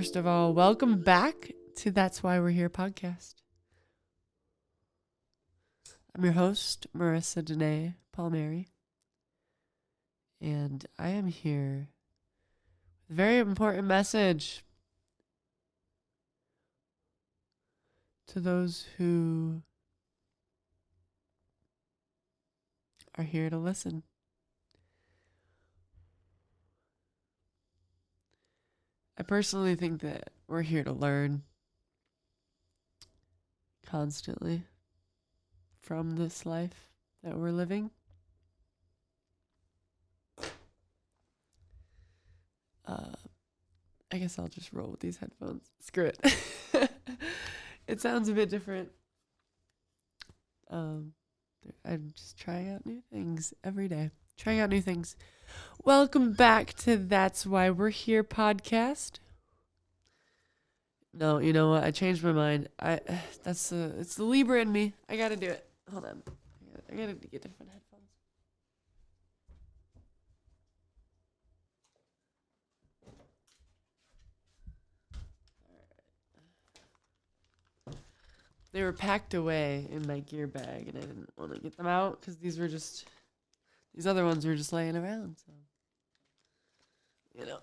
first of all, welcome back to That's Why We're Here podcast. I'm your host, Marissa Danae Palmieri, and I am here with a very important message to those who are here to listen. I personally think that we're here to learn constantly from this life that we're living. I guess I'll just roll with these headphones. Screw it. It sounds a bit different. I'm just trying out new things every day. Trying out new things. Welcome back to That's Why We're Here podcast. No, you know what? I changed my mind. It's the Libra in me. I gotta do it. Hold on. I gotta get different headphones. They were packed away in my gear bag, and I didn't want to get them out because these other ones were just laying around. So, you know.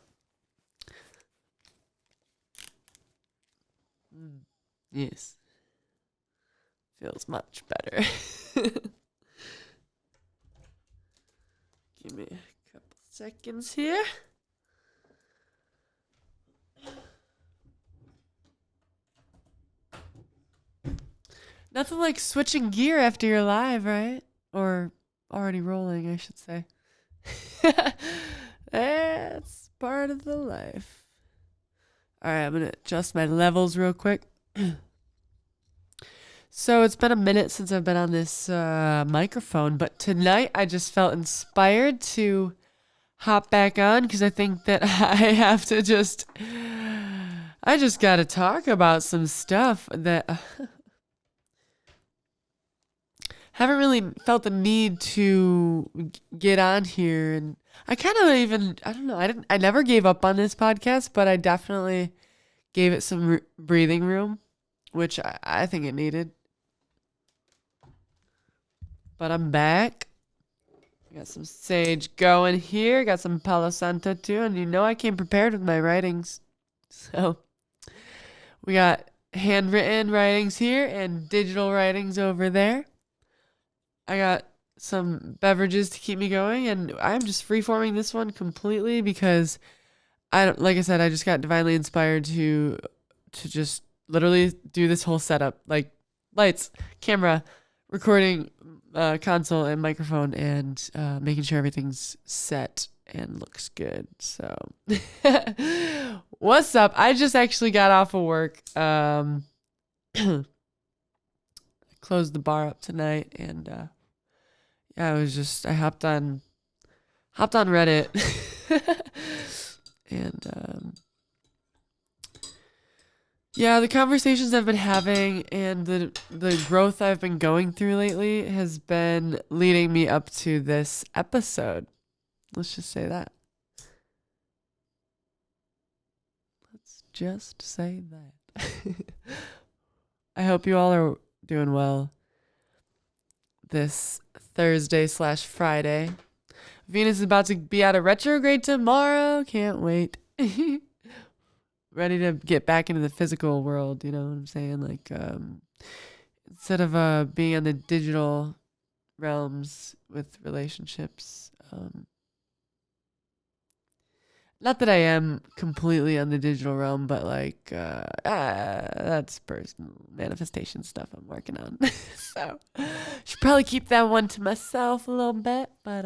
Yes. Feels much better. Give me a couple seconds here. Nothing like switching gear after you're live, right? Or already rolling, I should say. That's part of the life. All right, I'm going to adjust my levels real quick. So it's been a minute since I've been on this microphone, but tonight I just felt inspired to hop back on because I think that I just got to talk about some stuff that haven't really felt the need to get on here. And I kind of I don't know, I never gave up on this podcast, but I definitely gave it some breathing room, which I think it needed. But I'm back. Got some sage going here. Got some Palo Santo too. And you know I came prepared with my writings. So we got handwritten writings here and digital writings over there. I got some beverages to keep me going. And I'm just freeforming this one completely because like I said, I just got divinely inspired to just literally do this whole setup. Like lights, camera, recording console and microphone, and making sure everything's set and looks good. So what's up? I just actually got off of work. Closed the bar up tonight, and I hopped on Reddit and the conversations I've been having and the growth I've been going through lately has been leading me up to this episode. Let's just say that. Let's just say that. I hope you all are doing well this Thursday/Friday. Venus is about to be out of retrograde tomorrow. Can't wait. Ready to get back into the physical world, you know what I'm saying? Like, instead of being in the digital realms with relationships. Not that I am completely on the digital realm, but like, that's personal manifestation stuff I'm working on. So, should probably keep that one to myself a little bit, but,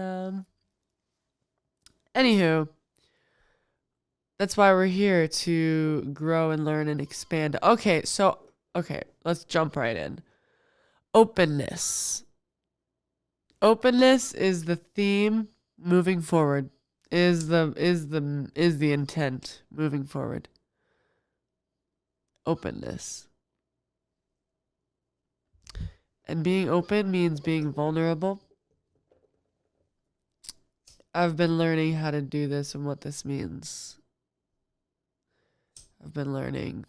anywho. That's why we're here, to grow and learn and expand. Okay, let's jump right in. Openness. Openness is the theme moving forward. Is the intent moving forward. Openness. And being open means being vulnerable. I've been learning how to do this and what this means. I've been learning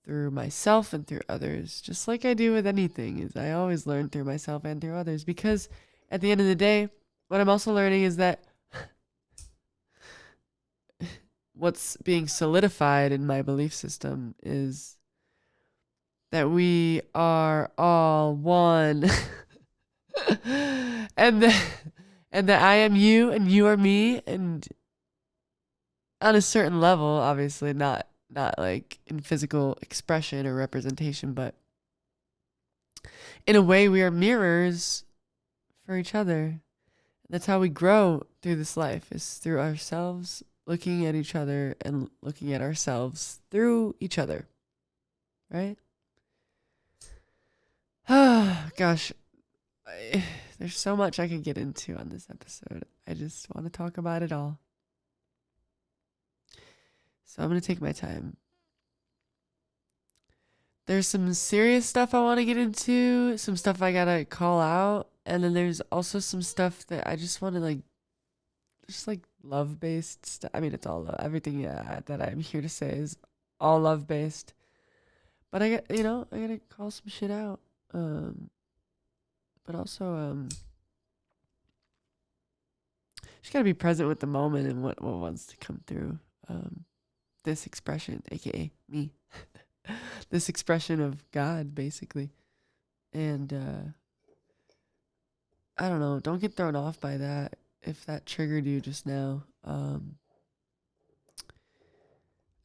through myself and through others, just like I do with anything. Is I always learn through myself and through others, because at the end of the day, what I'm also learning is that what's being solidified in my belief system is that we are all one. and that, and that I am you and you are me, and on a certain level, obviously not like in physical expression or representation, but in a way we are mirrors for each other. That's how we grow through this life, is through ourselves looking at each other and looking at ourselves through each other, right? Gosh, there's so much I could get into on this episode. I just want to talk about it all. So I'm going to take my time. There's some serious stuff I want to get into, some stuff I got to call out, and then there's also some stuff that I just want to just love-based stuff. I mean, it's all love. Everything that I'm here to say is all love-based. But I got to call some shit out. But also, just got to be present with the moment and what wants to come through. This expression, aka me. This expression of God, basically. And I don't know, don't get thrown off by that if that triggered you just now.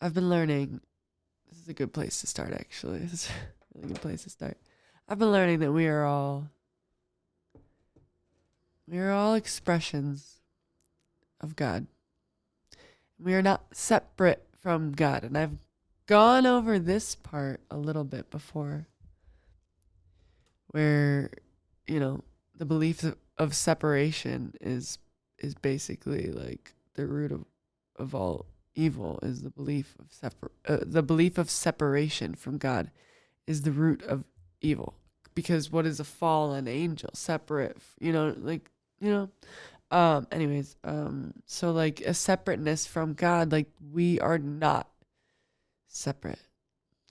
I've been learning, this is a good place to start, actually. This is a really good place to start. I've been learning that we are all expressions of God. We are not separate from God. And I've gone over this part a little bit before, where, the belief of separation is basically like the root of all evil. Is the belief of separation from God is the root of evil. Because what is a fallen angel? Separate, anyways, so like a separateness from God, like we are not separate.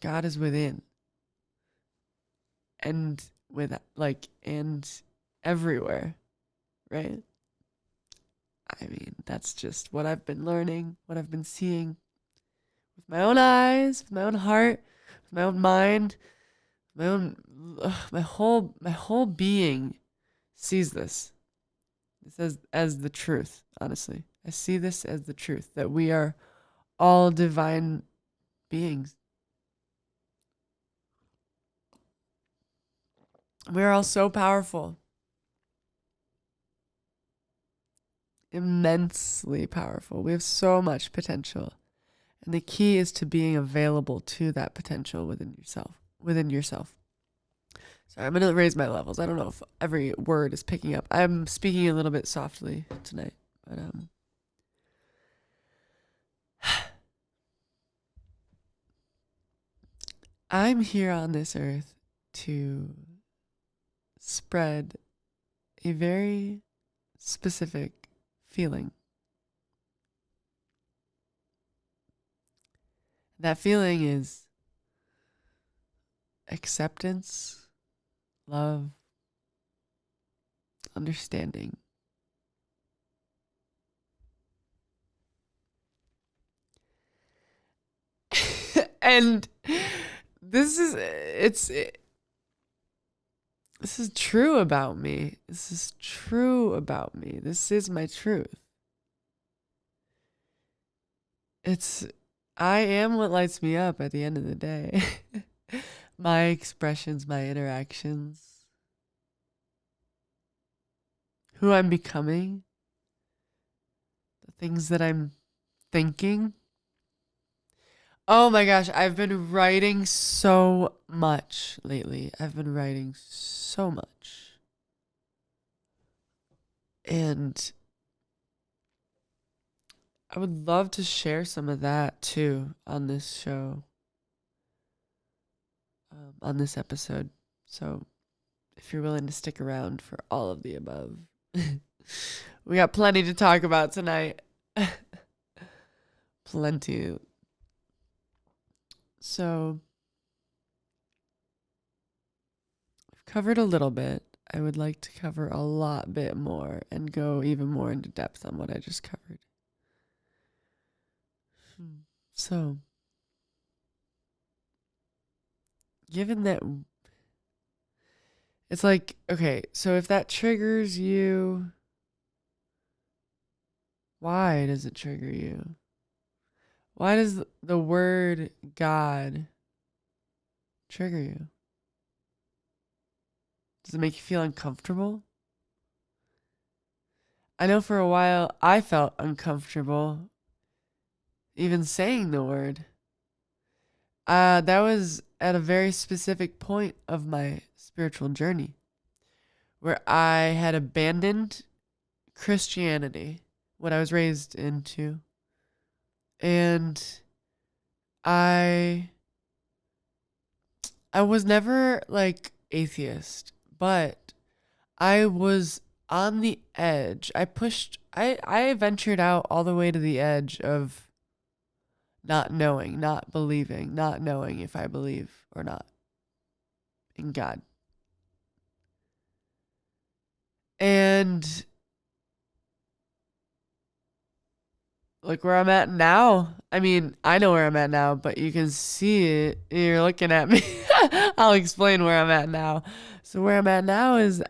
God is within. And and everywhere, right? I mean, that's just what I've been learning, what I've been seeing with my own eyes, with my own heart, with my own mind, my whole being sees this. This as the truth, honestly. I see this as the truth, that we are all divine beings. We are all so powerful. Immensely powerful. We have so much potential. And the key is to being available to that potential within yourself. Sorry, I'm going to raise my levels. I don't know if every word is picking up. I'm speaking a little bit softly tonight, but I'm here on this earth to spread a very specific feeling. That feeling is acceptance, love, understanding. And this is true about me. This is true about me. This is my truth. I am what lights me up at the end of the day. My expressions, my interactions, who I'm becoming, the things that I'm thinking. Oh my gosh, I've been writing so much lately. I've been writing so much. And I would love to share some of that too on this show, on this episode. So if you're willing to stick around for all of the above, we got plenty to talk about tonight. Plenty. So I've covered a little bit. I would like to cover a lot bit more and go even more into depth on what I just covered. So, given that it's like, okay, so if that triggers you, why does it trigger you? Why does the word God trigger you? Does it make you feel uncomfortable? I know for a while I felt uncomfortable even saying the word. That was at a very specific point of my spiritual journey where I had abandoned Christianity, what I was raised into, and I I was never like atheist, but I was on the edge. I ventured out all the way to the edge of not knowing, not believing, not knowing if I believe or not in God. And like where I'm at now, I mean, I know where I'm at now, but you can see it. You're looking at me. I'll explain where I'm at now. So where I'm at now is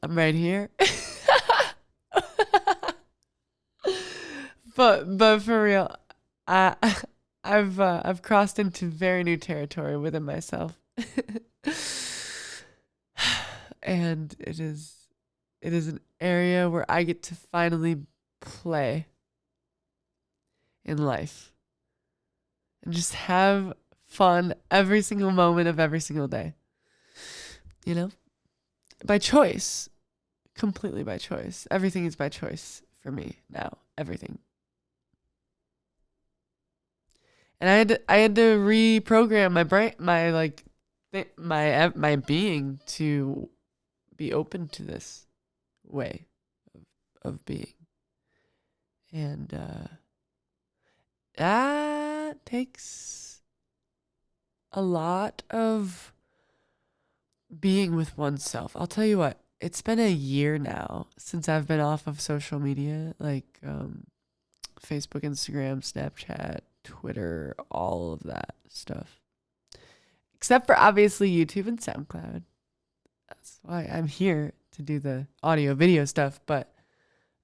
I'm right here. but for real, I I've crossed into very new territory within myself. And it is an area where I get to finally play in life and just have fun every single moment of every single day. You know? By choice. Completely by choice. Everything is by choice for me now. Everything. And I had to reprogram my brain, my like my being to be open to this way of being. And that takes a lot of being with oneself. I'll tell you what, it's been a year now since I've been off of social media, like Facebook, Instagram, Snapchat, Twitter, all of that stuff. Except for obviously YouTube and SoundCloud. That's why I'm here to do the audio video stuff, but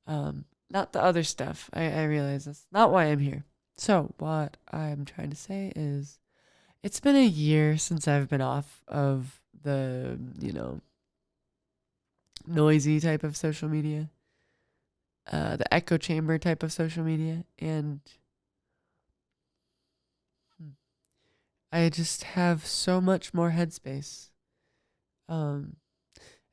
not the other stuff. I realize that's not why I'm here. So what I'm trying to say is it's been a year since I've been off of the, noisy type of social media, the echo chamber type of social media, and I just have so much more headspace. Um,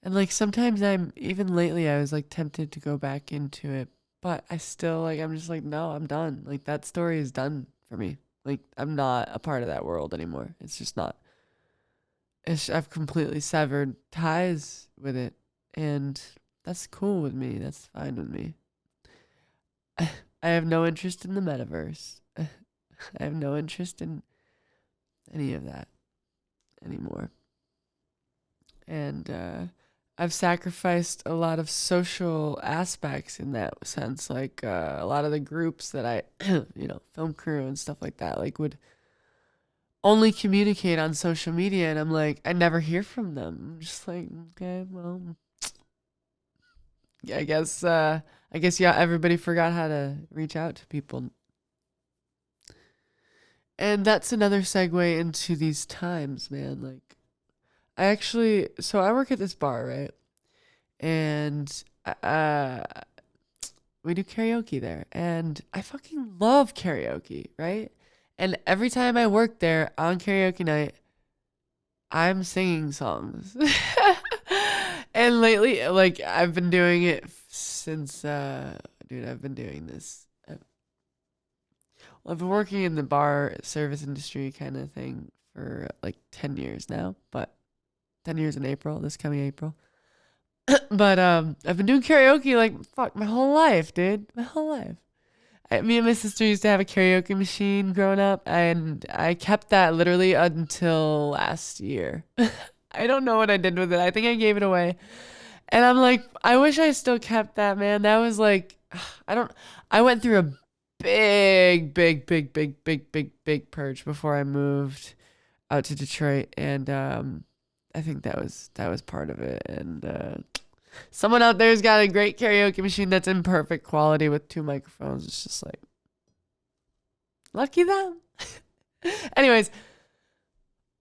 and like sometimes even lately I was like tempted to go back into it, but I still like, I'm just like, no, I'm done. Like that story is done for me. Like I'm not a part of that world anymore. It's just not. I've completely severed ties with it, and that's cool with me. That's fine with me. I have no interest in the metaverse. I have no interest in any of that anymore. And I've sacrificed a lot of social aspects in that sense. Like a lot of the groups that I, film crew and stuff like that, like would only communicate on social media. And I'm like, I never hear from them. I'm just like, okay, well, yeah, I guess, yeah, everybody forgot how to reach out to people. And that's another segue into these times, man. Like, so I work at this bar, right? And uh, we do karaoke there. And I fucking love karaoke, right? And every time I work there on karaoke night, I'm singing songs. And lately, like, I've been doing it since, dude, I've been doing this. Well, I've been working in the bar service industry kind of thing for like 10 years now, but 10 years in April, this coming April. But I've been doing karaoke like fuck my whole life, dude. My whole life. Me and my sister used to have a karaoke machine growing up, and I kept that literally until last year. I don't know what I did with it. I think I gave it away. And I'm like, I wish I still kept that, man. That was like, I don't, I went through a big purge before I moved out to Detroit. And I think that was part of it. And someone out there's got a great karaoke machine that's in perfect quality with 2 microphones. It's just like, lucky them. Anyways,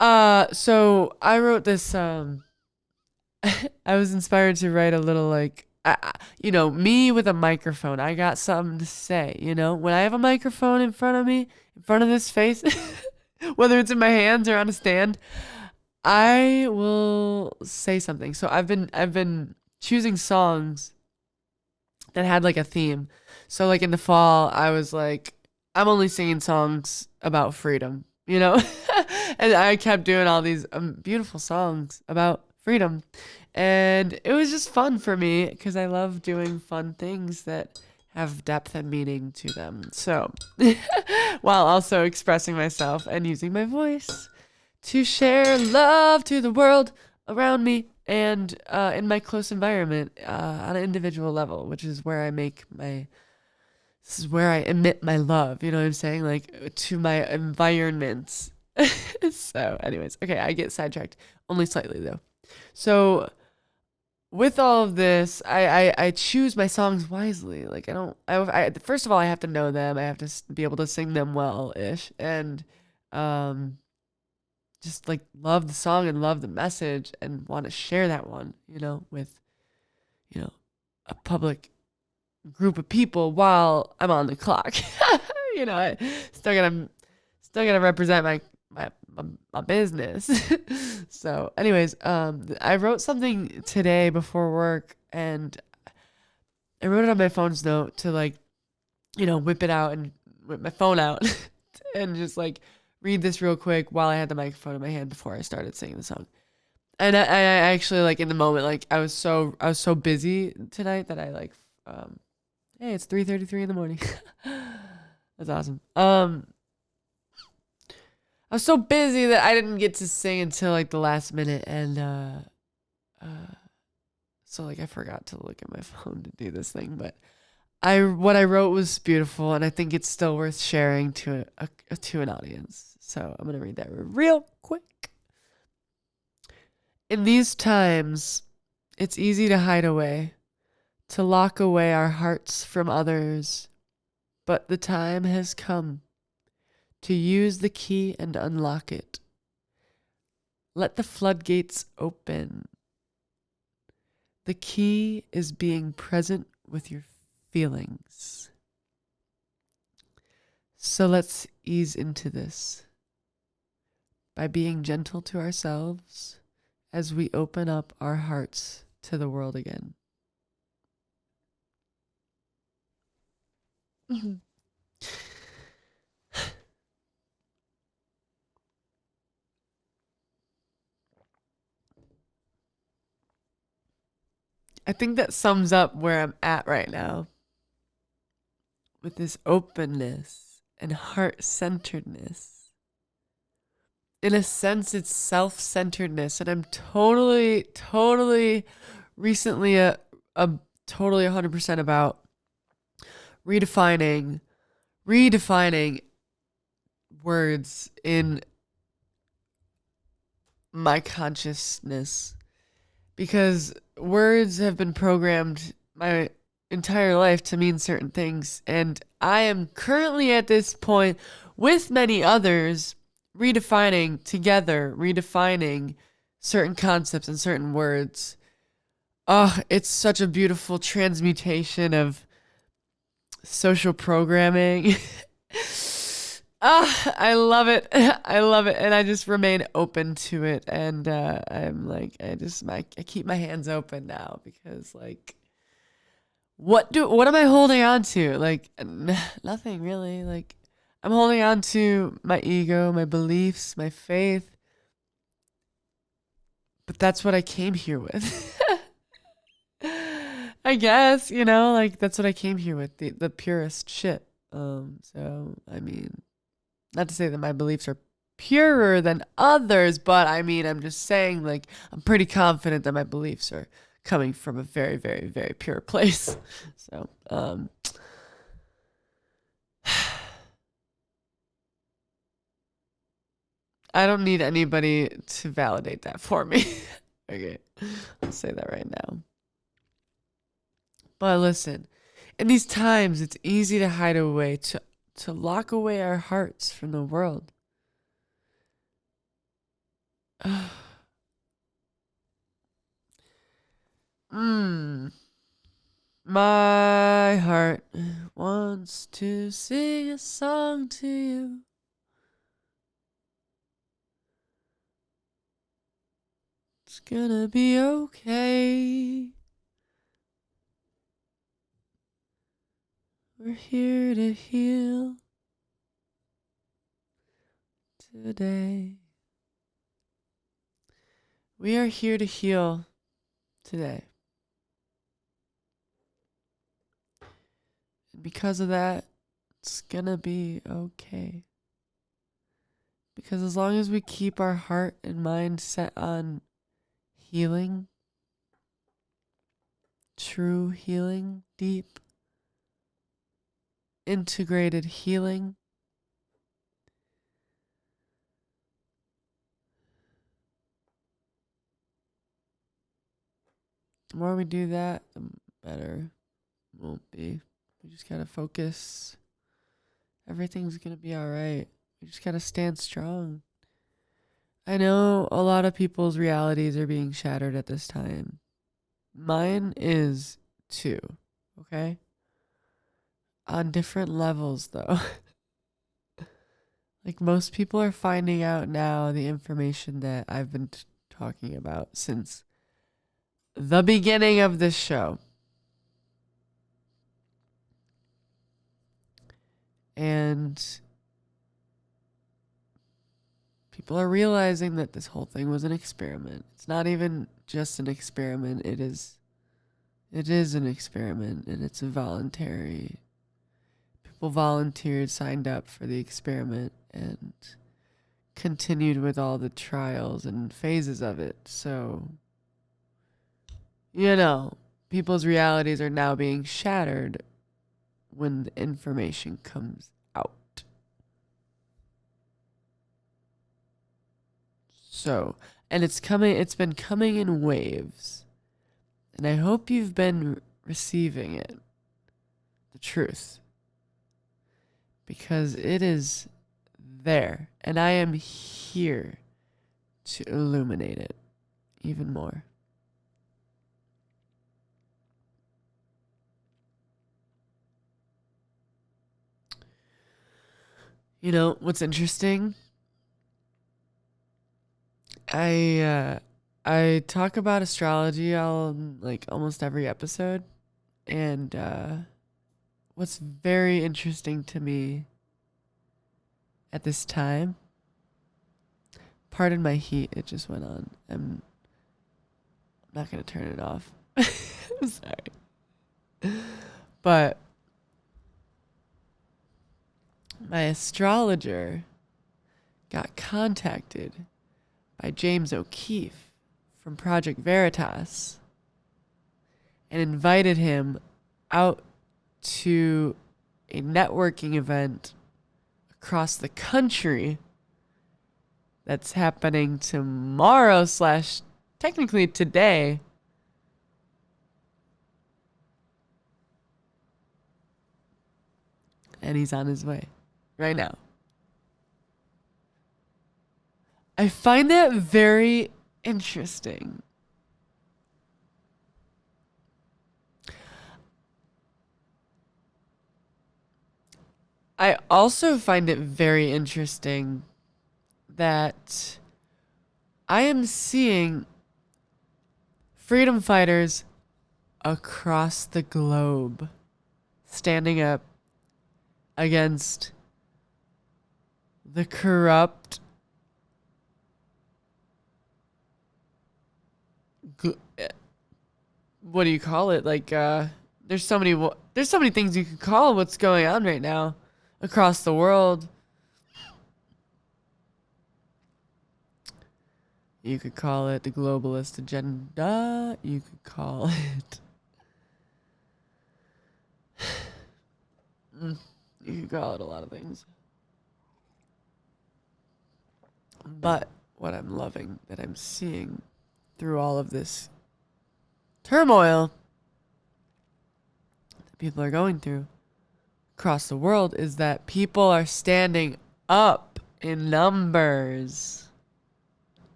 so I wrote this, I was inspired to write a little like, me with a microphone. I got something to say, when I have a microphone in front of me, in front of this face, whether it's in my hands or on a stand, I will say something. So I've been choosing songs that had like a theme. So like in the fall, I was like, I'm only singing songs about freedom, and I kept doing all these beautiful songs about freedom. And it was just fun for me because I love doing fun things that have depth and meaning to them. So, while also expressing myself and using my voice to share love to the world around me and in my close environment on an individual level, which is where this is where I emit my love, you know what I'm saying? Like to my environments. So, anyways, okay, I get sidetracked only slightly though. So, with all of this, I choose my songs wisely. Like I don't, first of all, I have to know them. I have to be able to sing them well ish, and um, just like love the song and love the message and want to share that one, with a public group of people while I'm on the clock. I still gotta represent my business. So, anyways, I wrote something today before work, and I wrote it on my phone's note to like, whip it out and whip my phone out and just like read this real quick while I had the microphone in my hand before I started singing the song. And I actually like in the moment, like I was so busy tonight that I like, hey, it's 3:33 in the morning. That's awesome. I was so busy that I didn't get to sing until like the last minute, and so like I forgot to look at my phone to do this thing. But what I wrote was beautiful, and I think it's still worth sharing to an audience. So I'm gonna read that real quick. In these times, it's easy to hide away, to lock away our hearts from others, but the time has come to use the key and unlock it. Let the floodgates open. The key is being present with your feelings. So let's ease into this by being gentle to ourselves as we open up our hearts to the world again. I think that sums up where I'm at right now with this openness and heart-centeredness. In a sense, it's self-centeredness, and I'm totally recently totally 100% about redefining words in my consciousness, because words have been programmed my entire life to mean certain things, and I am currently at this point with many others redefining certain concepts and certain words. Oh, it's such a beautiful transmutation of social programming. I love it. I love it. And I just remain open to it. And I'm like, I keep my hands open now, because like, what am I holding on to? Like, nothing really. Like, I'm holding on to my ego, my beliefs, my faith. But that's what I came here with. I guess, like that's what I came here with, the purest shit. So I mean, not to say that my beliefs are purer than others, but I mean, I'm just saying, like, I'm pretty confident that my beliefs are coming from a very, very, very pure place. So, I don't need anybody to validate that for me. Okay, I'll say that right now. But listen, in these times, it's easy to hide away, to lock away our hearts from the world. My heart wants to sing a song to you. It's gonna be okay. We're here to heal today. We are here to heal today. And because of that, it's gonna be okay. Because as long as we keep our heart and mind set on healing, true healing, deep, integrated healing, the more we do that, the better it won't be. We just gotta focus. Everything's gonna be alright. We just gotta stand strong. I know a lot of people's realities are being shattered at this time. Mine is too, okay? On different levels, though. Like, most people are finding out now the information that I've been talking about since the beginning of this show. And people are realizing that this whole thing was an experiment. It's not even just an experiment. It is an experiment, and it's a voluntary. People volunteered, signed up for the experiment, and continued with all the trials and phases of it. So, people's realities are now being shattered when the information comes out. So, and it's been coming in waves. And I hope you've been receiving it, the truth, because it is there, and I am here to illuminate it even more. What's interesting? I talk about astrology on like almost every episode, and what's very interesting to me at this time, pardon my heat, it just went on. I'm not gonna turn it off. I'm sorry. But my astrologer got contacted by James O'Keefe from Project Veritas and invited him out to a networking event across the country that's happening tomorrow / technically today. And he's on his way right now. I find that very interesting. I also find it very interesting that I am seeing freedom fighters across the globe standing up against the corrupt what do you call it? Like, there's so many things you could call what's going on right now across the world. You could call it the globalist agenda. You could call it. You could call it a lot of things. But what I'm loving that I'm seeing through all of this turmoil that people are going through across the world is that people are standing up in numbers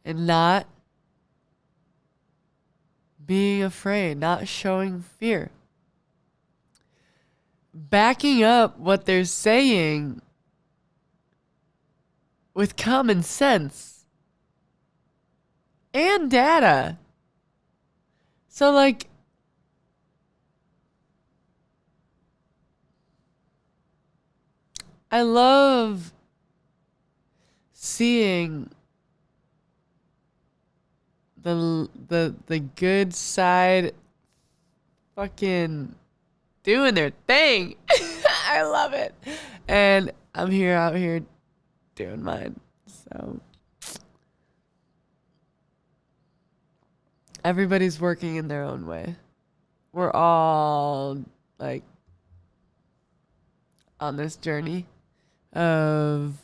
and not being afraid, not showing fear. Backing up what they're saying with common sense and data. So, like, I love seeing the good side fucking doing their thing. I love it. And I'm out here doing mine. So everybody's working in their own way. We're all like on this journey of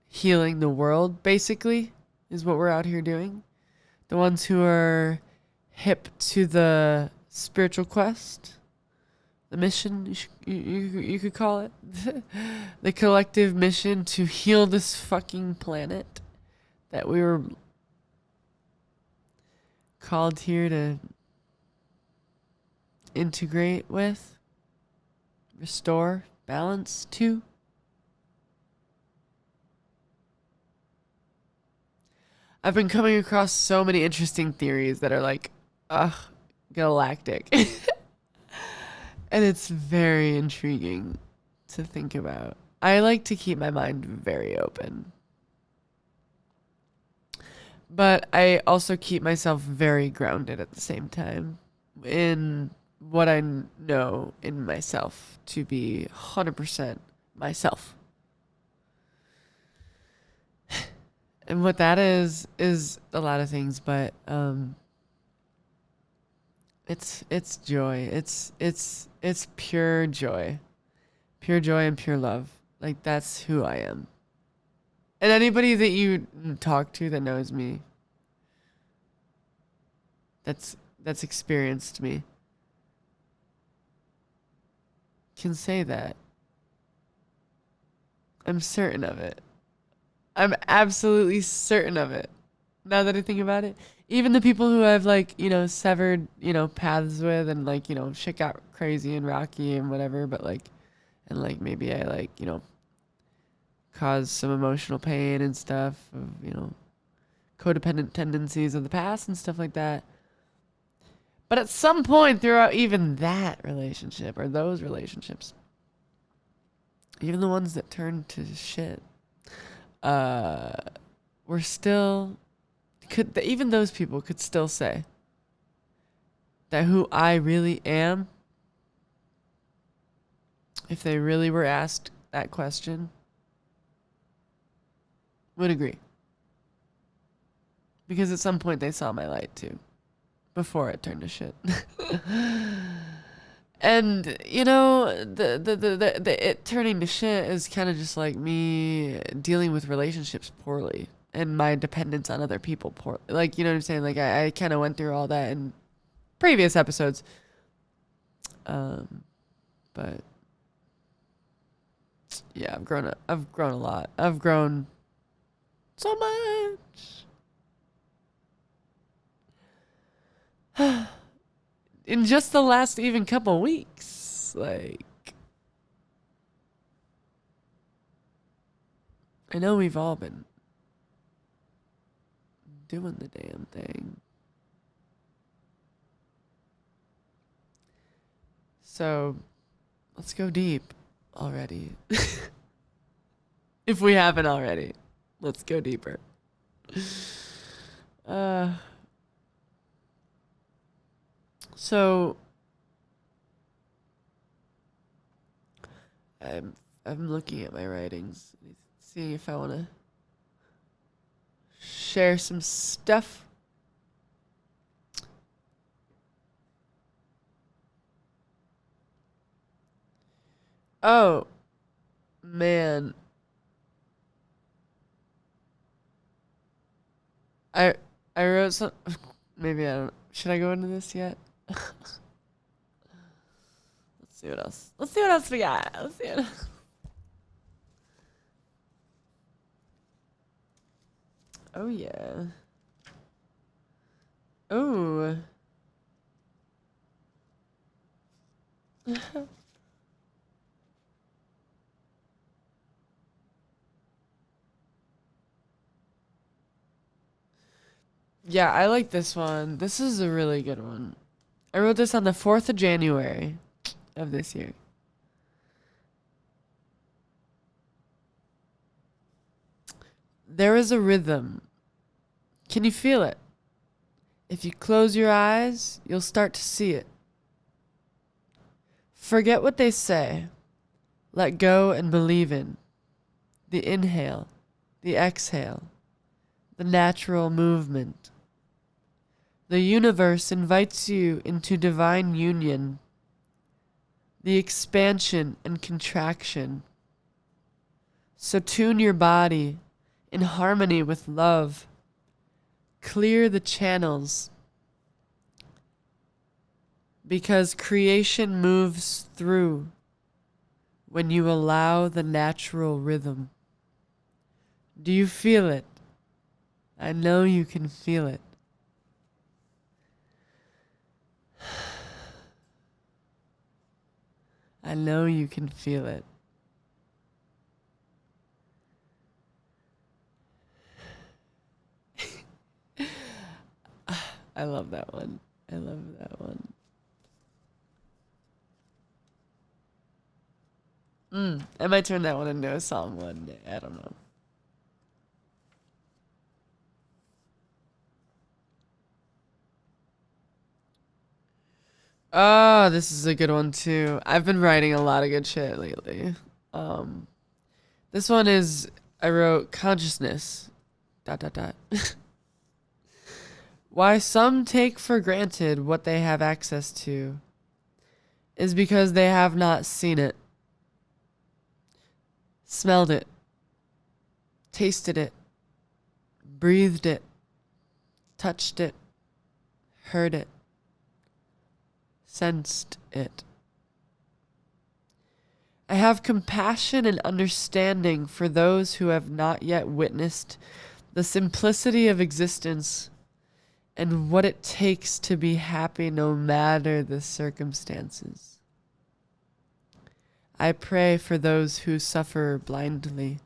healing the world, basically, is what we're out here doing. The ones who are hip to the spiritual quest, the mission, you could call it, the collective mission to heal this fucking planet that we were called here to integrate with, restore balance to. I've been coming across so many interesting theories that are like, galactic. And it's very intriguing to think about. I like to keep my mind very open. But I also keep myself very grounded at the same time in what I know in myself to be 100% myself. And what that is a lot of things, but it's joy. It's pure joy. Pure joy and pure love. Like, that's who I am. And anybody that you talk to that knows me, that's experienced me, can say that. I'm certain of it. I'm absolutely certain of it. Now that I think about it, even the people who I've like, severed, paths with, and like, shit got crazy and rocky and whatever, but like, and like maybe I like, caused some emotional pain and stuff of, codependent tendencies of the past and stuff like that. But at some point throughout even that relationship or those relationships, even the ones that turned to shit, we're still, even those people could still say that who I really am, if they really were asked that question, would agree. Because at some point they saw my light too, before it turned to shit. And the it turning to shit is kind of just like me dealing with relationships poorly and my dependence on other people poorly. Like, you know what I'm saying? Like, I kind of went through all that in previous episodes. But yeah, I've grown a lot. I've grown so much. In just the last even couple weeks. Like, I know we've all been doing the damn thing. So, let's go deep already. If we haven't already, let's go deeper. So I'm looking at my writings, seeing if I want to share some stuff. Oh, man. I I wrote some. Maybe I don't. Should I go into this yet? Let's see what else. Let's see what else we got. Let's see what. Oh yeah. Oh. Yeah, I like this one. This is a really good one. I wrote this on the 4th of January of this year. There is a rhythm. Can you feel it? If you close your eyes, you'll start to see it. Forget what they say. Let go and believe in the inhale, the exhale, the natural movement. The universe invites you into divine union, the expansion and contraction. So tune your body in harmony with love. Clear the channels, because creation moves through when you allow the natural rhythm. Do you feel it? I know you can feel it. I know you can feel it. I love that one. I love that one. I might turn that one into a song one day. I don't know. Oh, this is a good one too. I've been writing a lot of good shit lately. This one is I wrote consciousness. ... Why some take for granted what they have access to is because they have not seen it, smelled it, tasted it, breathed it, touched it, heard it, sensed it. I have compassion and understanding for those who have not yet witnessed the simplicity of existence and what it takes to be happy no matter the circumstances. I pray for those who suffer blindly.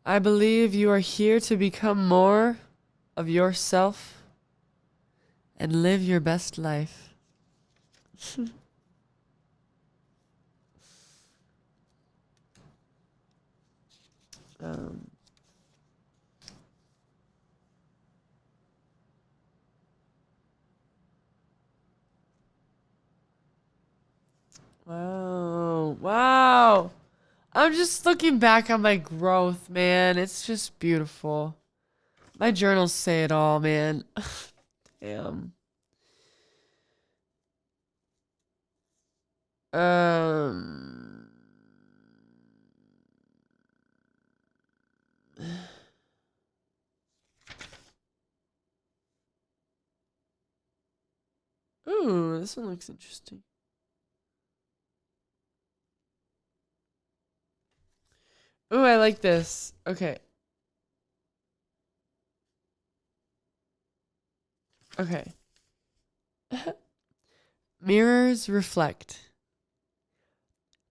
I believe you are here to become more of yourself and live your best life. Wow. Wow. I'm just looking back on my growth, man. It's just beautiful. My journals say it all, man. Damn. Um. Ooh, this one looks interesting. Ooh, I like this. Okay. Okay. Mirrors reflect.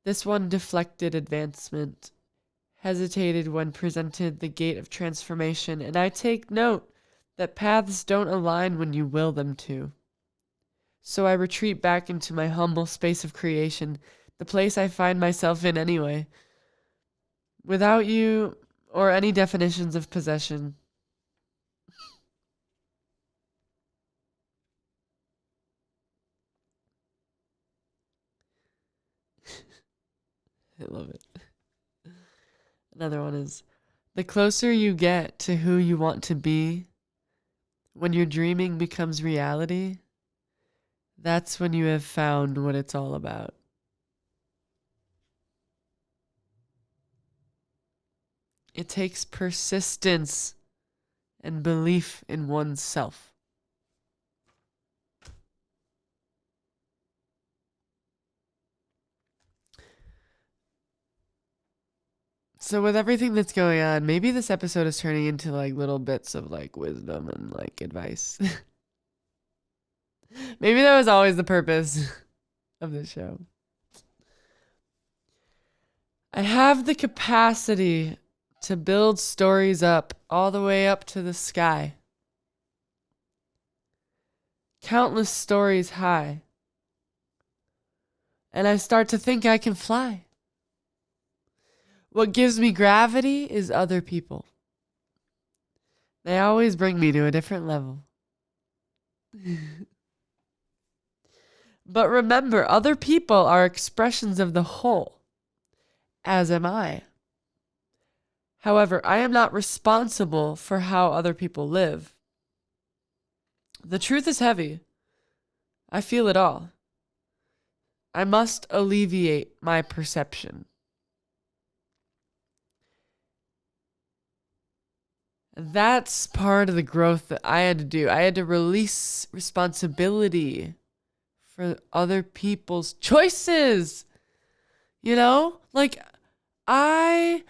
This one deflected advancement, hesitated when presented the gate of transformation, and I take note that paths don't align when you will them to. So I retreat back into my humble space of creation, the place I find myself in anyway. without you or any definitions of possession. I love it. Another one is, the closer you get to who you want to be, when your dreaming becomes reality, that's when you have found what it's all about. It takes persistence and belief in oneself. So with everything that's going on, maybe this episode is turning into like little bits of like wisdom and like advice. Maybe that was always the purpose of the show. I have the capacity to build stories up all the way up to the sky. Countless stories high. And I start to think I can fly. What gives me gravity is other people. They always bring me to a different level. But remember, other people are expressions of the whole, as am I. However, I am not responsible for how other people live. The truth is heavy. I feel it all. I must alleviate my perception. That's part of the growth that I had to do. I had to release responsibility for other people's choices. You know? Like, I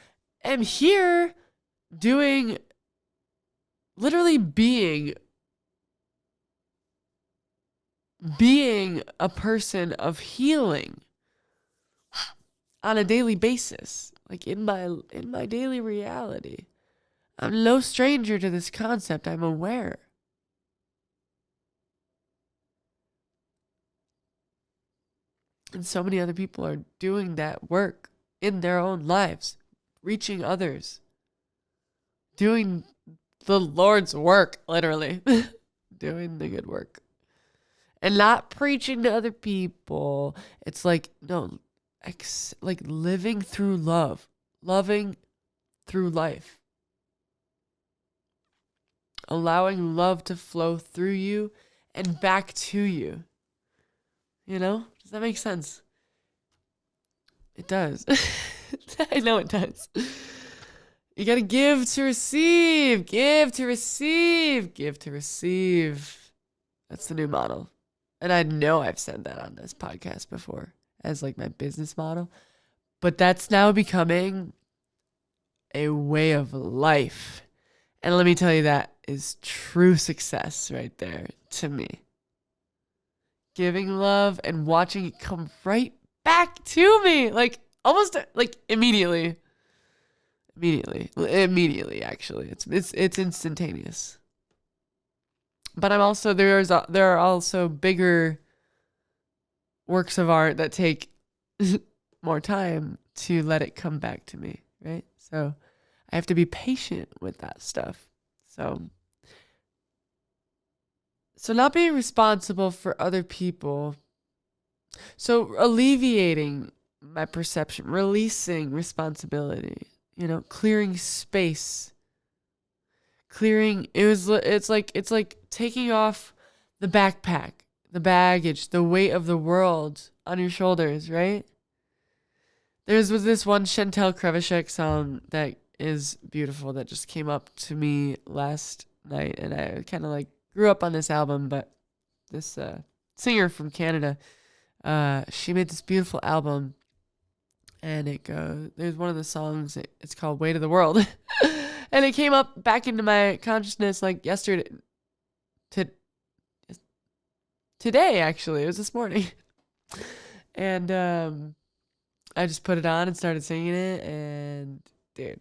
am here doing, literally being a person of healing on a daily basis, like in my daily reality. I'm no stranger to this concept. I'm aware. And so many other people are doing that work in their own lives, reaching others, doing the Lord's work, literally, doing the good work. And not preaching to other people. It's like, no, like living through love, loving through life. Allowing love to flow through you and back to you. You know? Does that make sense? It does. I know it does. You gotta give to receive. Give to receive. Give to receive. That's the new model. And I know I've said that on this podcast before as like my business model. But that's now becoming a way of life. And let me tell you, that is true success right there to me. Giving love and watching it come right back to me. Like almost like immediately. Immediately, actually. It's instantaneous. But I'm also, there are also bigger works of art that take more time to let it come back to me, right? So I have to be patient with that stuff. So not being responsible for other people. So alleviating my perception, releasing responsibility, clearing space. It's like taking off the backpack, the baggage, the weight of the world on your shoulders, right? Was this one Chantel Krevishek song that is beautiful that just came up to me last night, and I kind of like grew up on this album, but this singer from Canada, she made this beautiful album, and there's one of the songs, it's called Weight of the World. And it came up back into my consciousness like yesterday, today actually, it was this morning. And I just put it on and started singing it, and dude,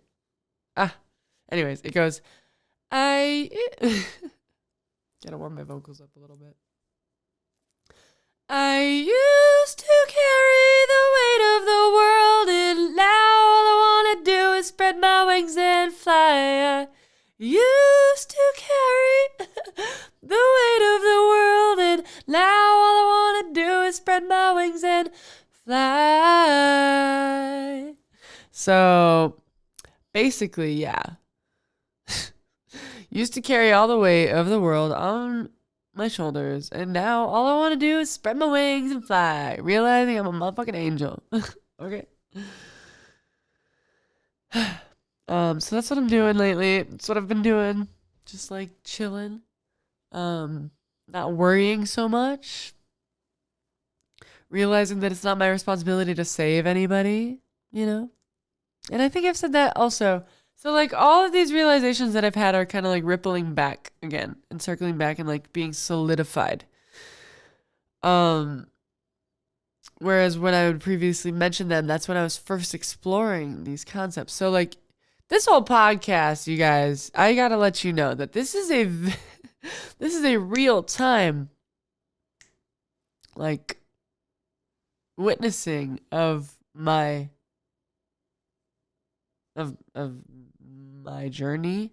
anyways, it goes, I gotta warm my vocals up a little bit. I used to carry the weight of the world, and now all I wanna do is spread my wings and fly. So basically, yeah. Used to carry all the weight of the world on my shoulders, and now all I want to do is spread my wings and fly, realizing I'm a motherfucking angel. Okay. So that's what I'm doing lately. That's what I've been doing. Just like chilling. Not worrying so much. Realizing that it's not my responsibility to save anybody, you know? And I think I've said that also. So like all of these realizations that I've had are kind of like rippling back again and circling back and like being solidified. Whereas when I would previously mention them, that's when I was first exploring these concepts. So like this whole podcast, you guys, I gotta let you know that this is a this is a real time like witnessing of my journey.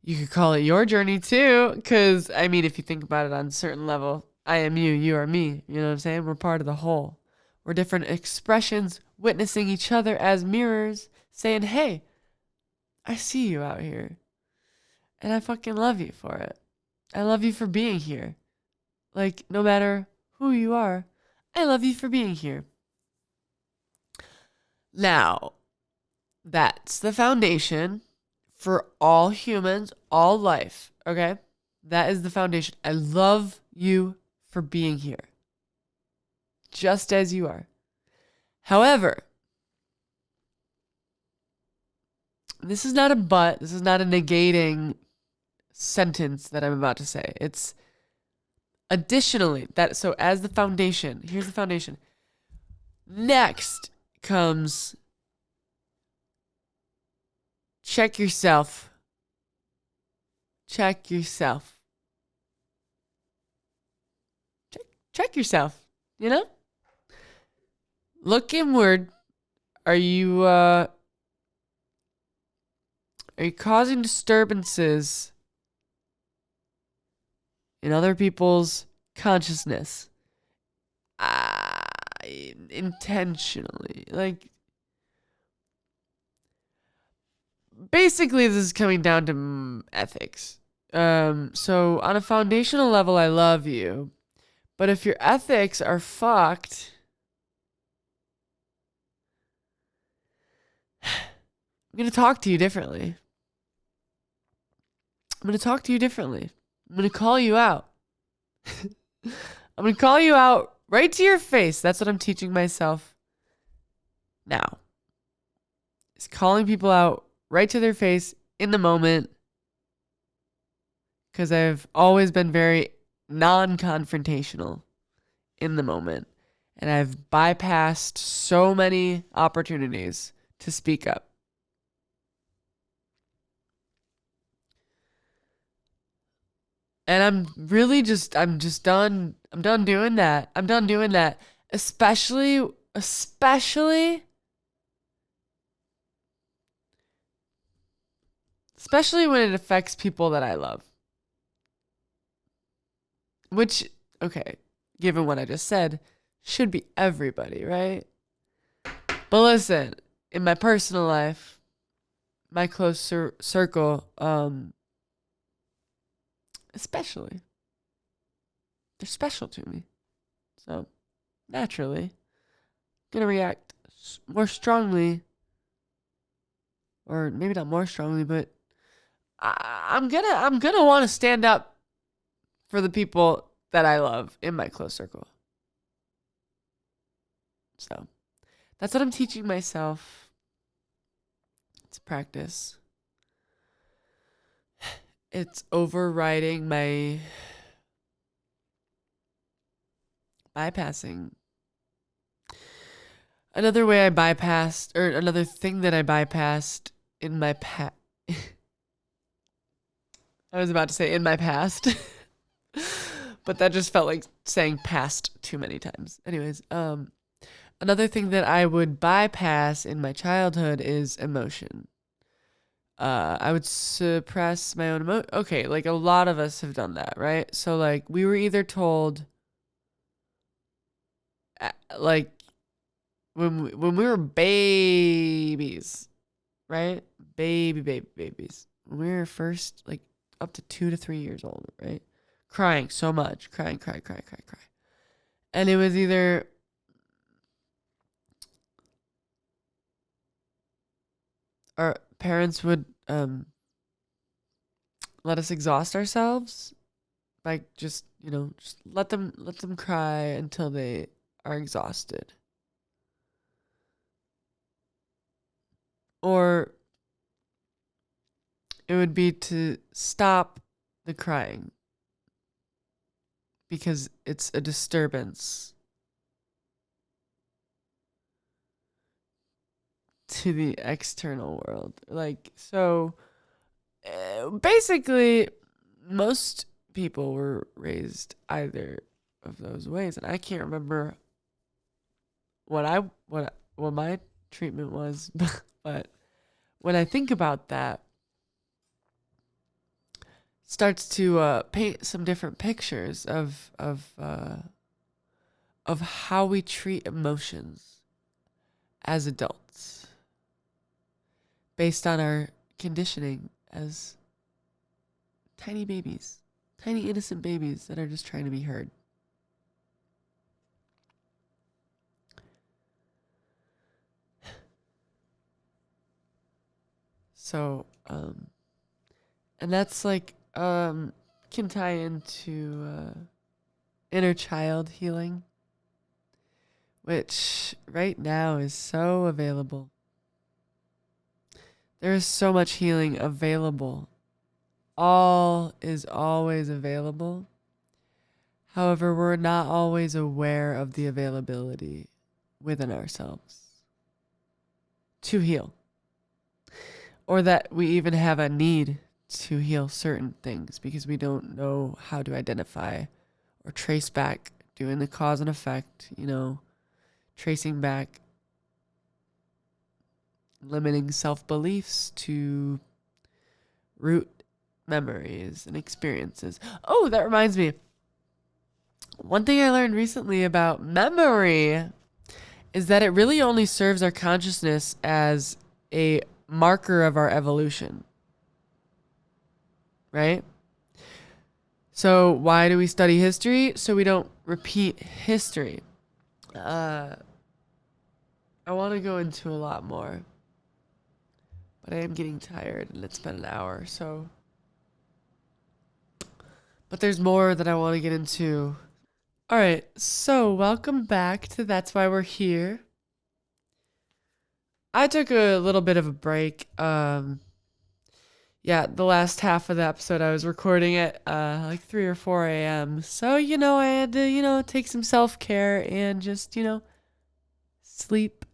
You could call it your journey too, because I mean, if you think about it on a certain level, I am you, you are me. You know what I'm saying? We're part of the whole. We're different expressions, witnessing each other as mirrors, saying, hey, I see you out here. And I fucking love you for it. I love you for being here. Like, no matter who you are, I love you for being here. Now, that's the foundation for all humans, all life, okay? That is the foundation. I love you for being here, just as you are. However, this is not a but. This is not a negating sentence that I'm about to say. It's additionally that. So as the foundation, here's the foundation. Next comes check yourself. Check yourself. Check yourself. You know? Look inward. Are you causing disturbances in other people's consciousness? Intentionally. Like, basically, this is coming down to ethics. So on a foundational level, I love you. But if your ethics are fucked, I'm going to talk to you differently. I'm going to talk to you differently. I'm going to call you out. I'm going to call you out right to your face. That's what I'm teaching myself now. Is calling people out right to their face in the moment. Because I've always been very non-confrontational in the moment. And I've bypassed so many opportunities to speak up. And I'm done doing that. I'm done doing that. Especially when it affects people that I love. Which, okay, given what I just said, should be everybody, right? But listen, in my personal life, my close circle, especially, they're special to me. So, naturally, I'm gonna react more strongly, or maybe not more strongly, but I'm gonna want to stand up for the people that I love in my close circle. So, that's what I'm teaching myself. It's practice. It's overriding my bypassing. Another way I bypassed, or another thing that I bypassed in my past. I was about to say in my past. But that just felt like saying past too many times. Anyways, another thing that I would bypass in my childhood is emotion. I would suppress my own emotion. Okay, like a lot of us have done that, right? So like we were either told like when we were babies, right? Babies. When we were first like up to 2 to 3 years old, right? Crying so much, crying. And it was either our parents would let us exhaust ourselves by just let them cry until they are exhausted, or it would be to stop the crying because it's a disturbance to the external world. Like, so basically, most people were raised either of those ways, and I can't remember what my treatment was, but when I think about that, starts to paint some different pictures of how we treat emotions as adults based on our conditioning as tiny babies, tiny innocent babies that are just trying to be heard. So, and that's like, can tie into inner child healing, which right now is so available. There is so much healing available. All is always available. However, we're not always aware of the availability within ourselves to heal, or that we even have a need to heal certain things because we don't know how to identify or trace back, doing the cause and effect, tracing back limiting self-beliefs to root memories and experiences. Oh, that reminds me. One thing I learned recently about memory is that it really only serves our consciousness as a marker of our evolution. Right? So why do we study history? So we don't repeat history. I want to go into a lot more, but I am getting tired and it's been an hour, so. But there's more that I want to get into. All right, so welcome back to That's Why We're Here. I took a little bit of a break. Yeah, the last half of the episode I was recording at like 3 or 4 a.m. So, I had to, take some self-care and just, sleep.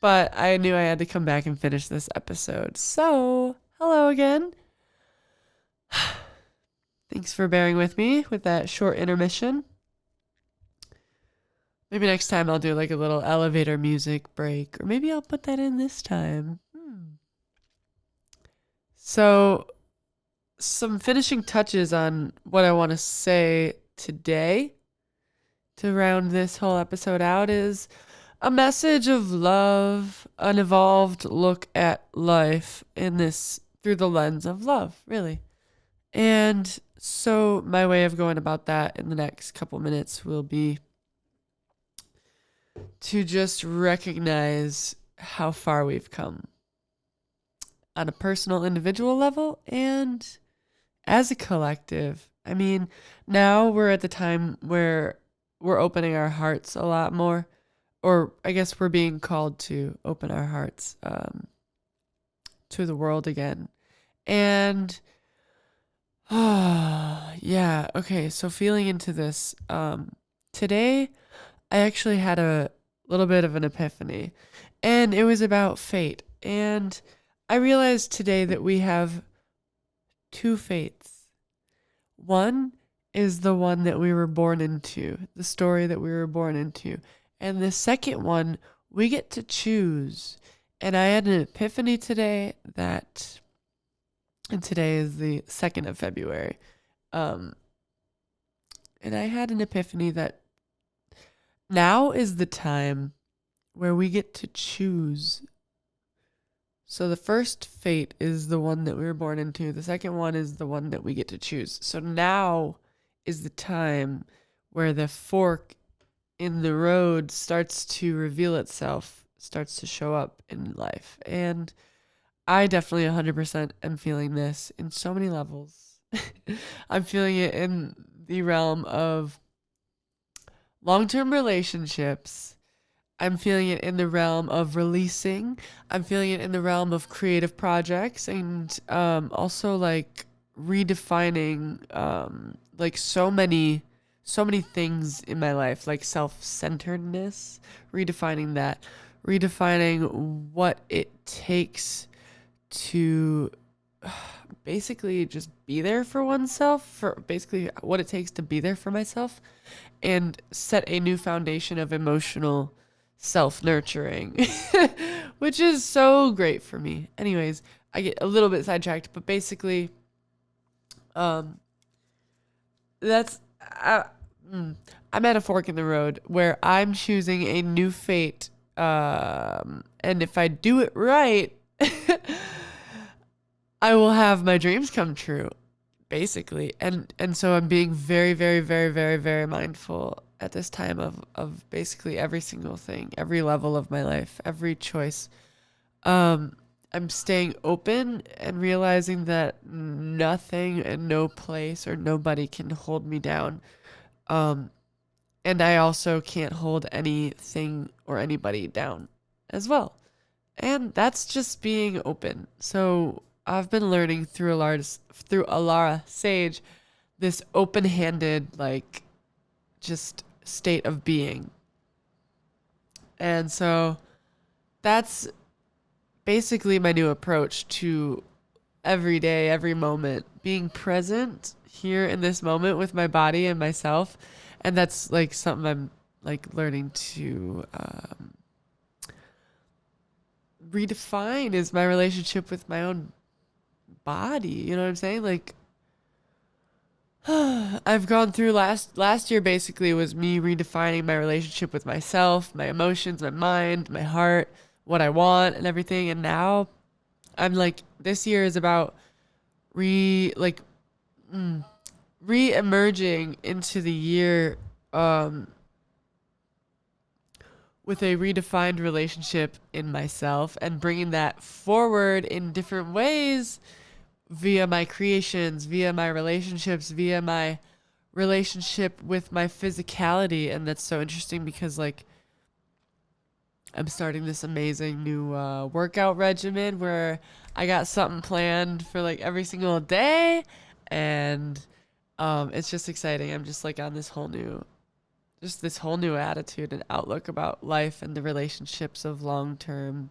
But I knew I had to come back and finish this episode. So, hello again. Thanks for bearing with me with that short intermission. Maybe next time I'll do like a little elevator music break, or maybe I'll put that in this time. So, some finishing touches on what I want to say today to round this whole episode out is a message of love, an evolved look at life in this through the lens of love, really. And so my way of going about that in the next couple minutes will be to just recognize how far we've come on a personal, individual level and as a collective. I mean, now we're at the time where we're opening our hearts a lot more, or I guess we're being called to open our hearts to the world again. And yeah, okay, so feeling into this, today I actually had a little bit of an epiphany, and it was about fate. And I realized today that we have two fates. One is the one that we were born into, the story that we were born into. And the second one, we get to choose. And I had an epiphany today and today is the 2nd of February. And I had an epiphany that now is the time where we get to choose. So the first fate is the one that we were born into. The second one is the one that we get to choose. So now is the time where the fork in the road starts to reveal itself, starts to show up in life. And I definitely 100% am feeling this in so many levels. I'm feeling it in the realm of long-term relationships. I'm feeling it in the realm of releasing. I'm feeling it in the realm of creative projects, and also like redefining like so many things in my life, like self-centeredness, redefining that, redefining what it takes to basically just be there for oneself, for basically what it takes to be there for myself, and set a new foundation of emotional self-nurturing, which is so great for me. Anyways, I get a little bit sidetracked, but basically, that's I'm at a fork in the road where I'm choosing a new fate, and if I do it right, I will have my dreams come true, basically. And so I'm being very, very, very, very, very mindful at this time of basically every single thing, every level of my life, every choice. I'm staying open and realizing that nothing and no place or nobody can hold me down. And I also can't hold anything or anybody down as well. And that's just being open. So I've been learning through Alara Sage this open-handed, like, just state of being. And so that's basically my new approach to every day, every moment, being present here in this moment with my body and myself. And that's like something I'm like learning to redefine is my relationship with my own body. You know what I'm saying? Like, I've gone through last year basically was me redefining my relationship with myself, my emotions, my mind, my heart, what I want and everything. And now I'm like, this year is about re-emerging into the year with a redefined relationship in myself and bringing that forward in different ways via my creations, via my relationships, via my relationship with my physicality. And that's so interesting because like I'm starting this amazing new workout regimen where I got something planned for like every single day, and it's just exciting. I'm just like on this whole new attitude and outlook about life and the relationships of long-term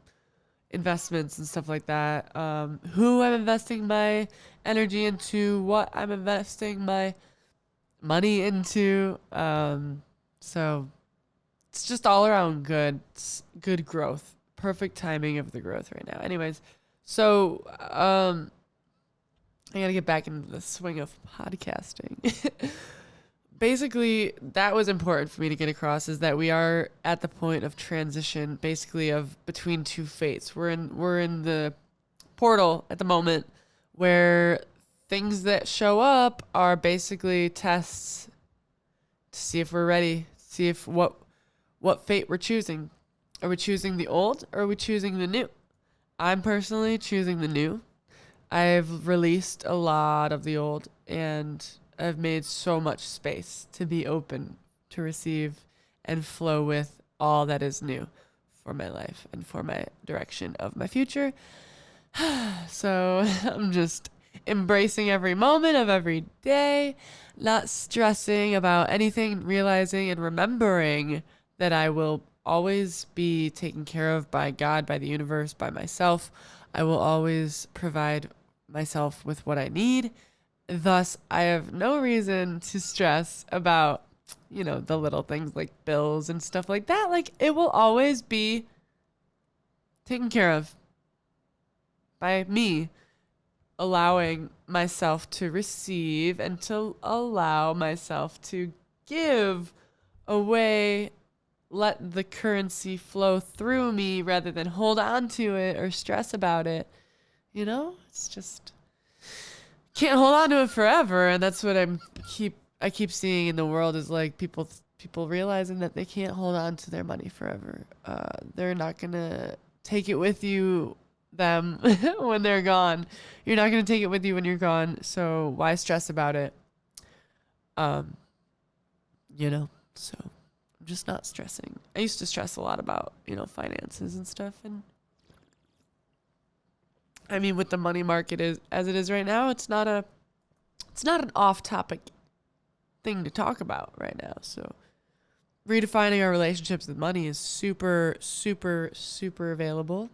investments and stuff like that. Who I'm investing my energy into, what I'm investing my money into. So it's just all around good. It's good growth. Perfect timing of the growth right now. Anyways, so I gotta get back into the swing of podcasting. Basically, that was important for me to get across is that we are at the point of transition, basically of between two fates. We're in the portal at the moment where things that show up are basically tests to see if we're ready, see if what fate we're choosing. Are we choosing the old or are we choosing the new? I'm personally choosing the new. I've released a lot of the old and I've made so much space to be open to receive and flow with all that is new for my life and for my direction of my future. So I'm just embracing every moment of every day, not stressing about anything, realizing and remembering that I will always be taken care of by God, by the universe, by myself. I will always provide myself with what I need. Thus, I have no reason to stress about, the little things like bills and stuff like that. Like, it will always be taken care of by me allowing myself to receive and to allow myself to give away let the currency flow through me rather than hold on to it or stress about it. You know, it's just can't hold on to it forever, and that's what I keep seeing in the world is like people realizing that they can't hold on to their money forever. They're not gonna take it with them when they're gone. You're not gonna take it with you when you're gone. So why stress about it? So I'm just not stressing. I used to stress a lot about, finances and stuff. And I mean, with the money market as it is right now, it's not an off topic thing to talk about right now. So redefining our relationships with money is super, super, super available.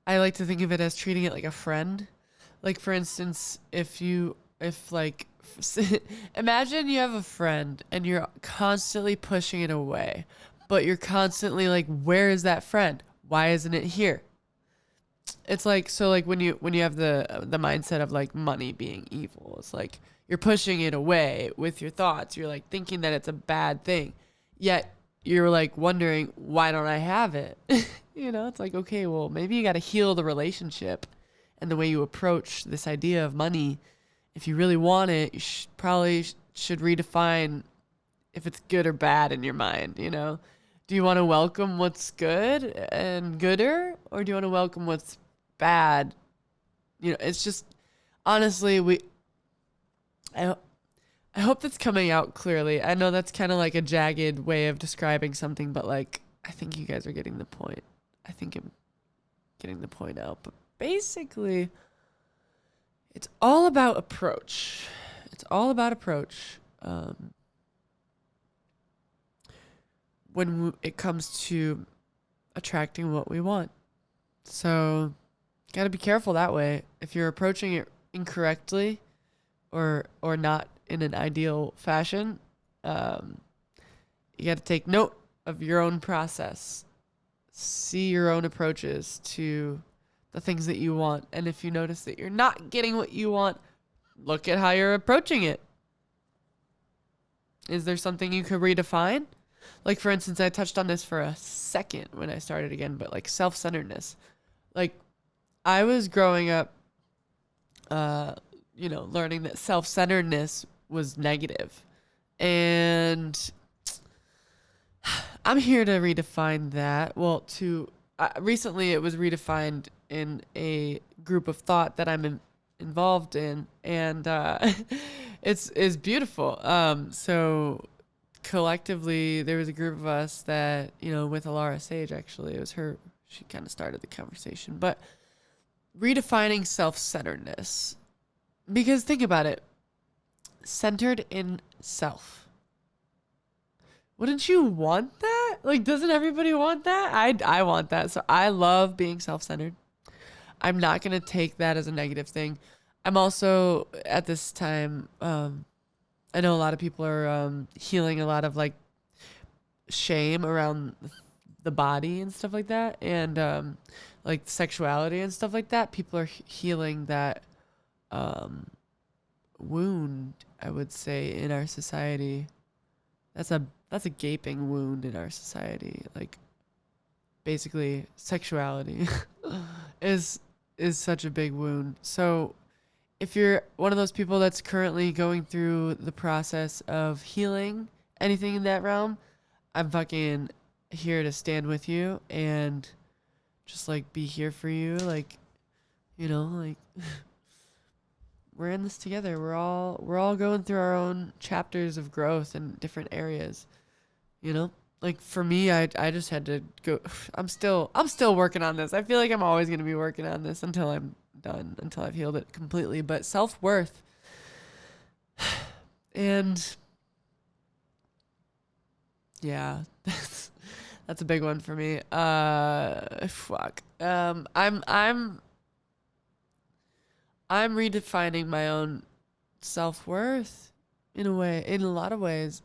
I like to think of it as treating it like a friend. Like, for instance, imagine you have a friend and you're constantly pushing it away, but you're constantly like, where is that friend? Why isn't it here? It's like, so like when you have the mindset of like money being evil, it's like you're pushing it away with your thoughts. You're like thinking that it's a bad thing, yet you're like wondering, why don't I have it? It's like, okay, well, maybe you got to heal the relationship and the way you approach this idea of money. If you really want it, you probably should redefine if it's good or bad in your mind, Do you want to welcome what's good and gooder, or do you want to welcome what's bad? It's just, honestly, I hope that's coming out clearly. I know that's kind of like a jagged way of describing something, but like, I think you guys are getting the point. I think I'm getting the point out. But basically, it's all about approach. It's all about approach. When it comes to attracting what we want. So, got to be careful that way. If you're approaching it incorrectly or not in an ideal fashion, you got to take note of your own process. See your own approaches to the things that you want. And if you notice that you're not getting what you want, look at how you're approaching it. Is there something you could redefine? Like, for instance, I touched on this for a second when I started again, but like self-centeredness. Like, I was growing up, learning that self-centeredness was negative. And I'm here to redefine that. Well, recently it was redefined in a group of thought that I'm involved in, and it's beautiful. So collectively, there was a group of us that, with Alara Sage, actually, it was her, she kind of started the conversation, but redefining self-centeredness. Because think about it, centered in self. Wouldn't you want that? Like, doesn't everybody want that? I want that. So I love being self-centered. I'm not going to take that as a negative thing. I'm also, at this time, I know a lot of people are healing a lot of like shame around the body and stuff like that, and like sexuality and stuff like that. People are healing that wound, I would say, in our society. That's a gaping wound in our society. Like, basically, sexuality is such a big wound. So if you're one of those people that's currently going through the process of healing anything in that realm, I'm fucking here to stand with you and just like be here for you. Like, like we're in this together. We're all going through our own chapters of growth in different areas. Like for me, I just had to go. I'm still working on this. I feel like I'm always going to be working on this until I'm done, until I've healed it completely. But self-worth, and yeah, that's a big one for me. Fuck. I'm redefining my own self-worth in a lot of ways.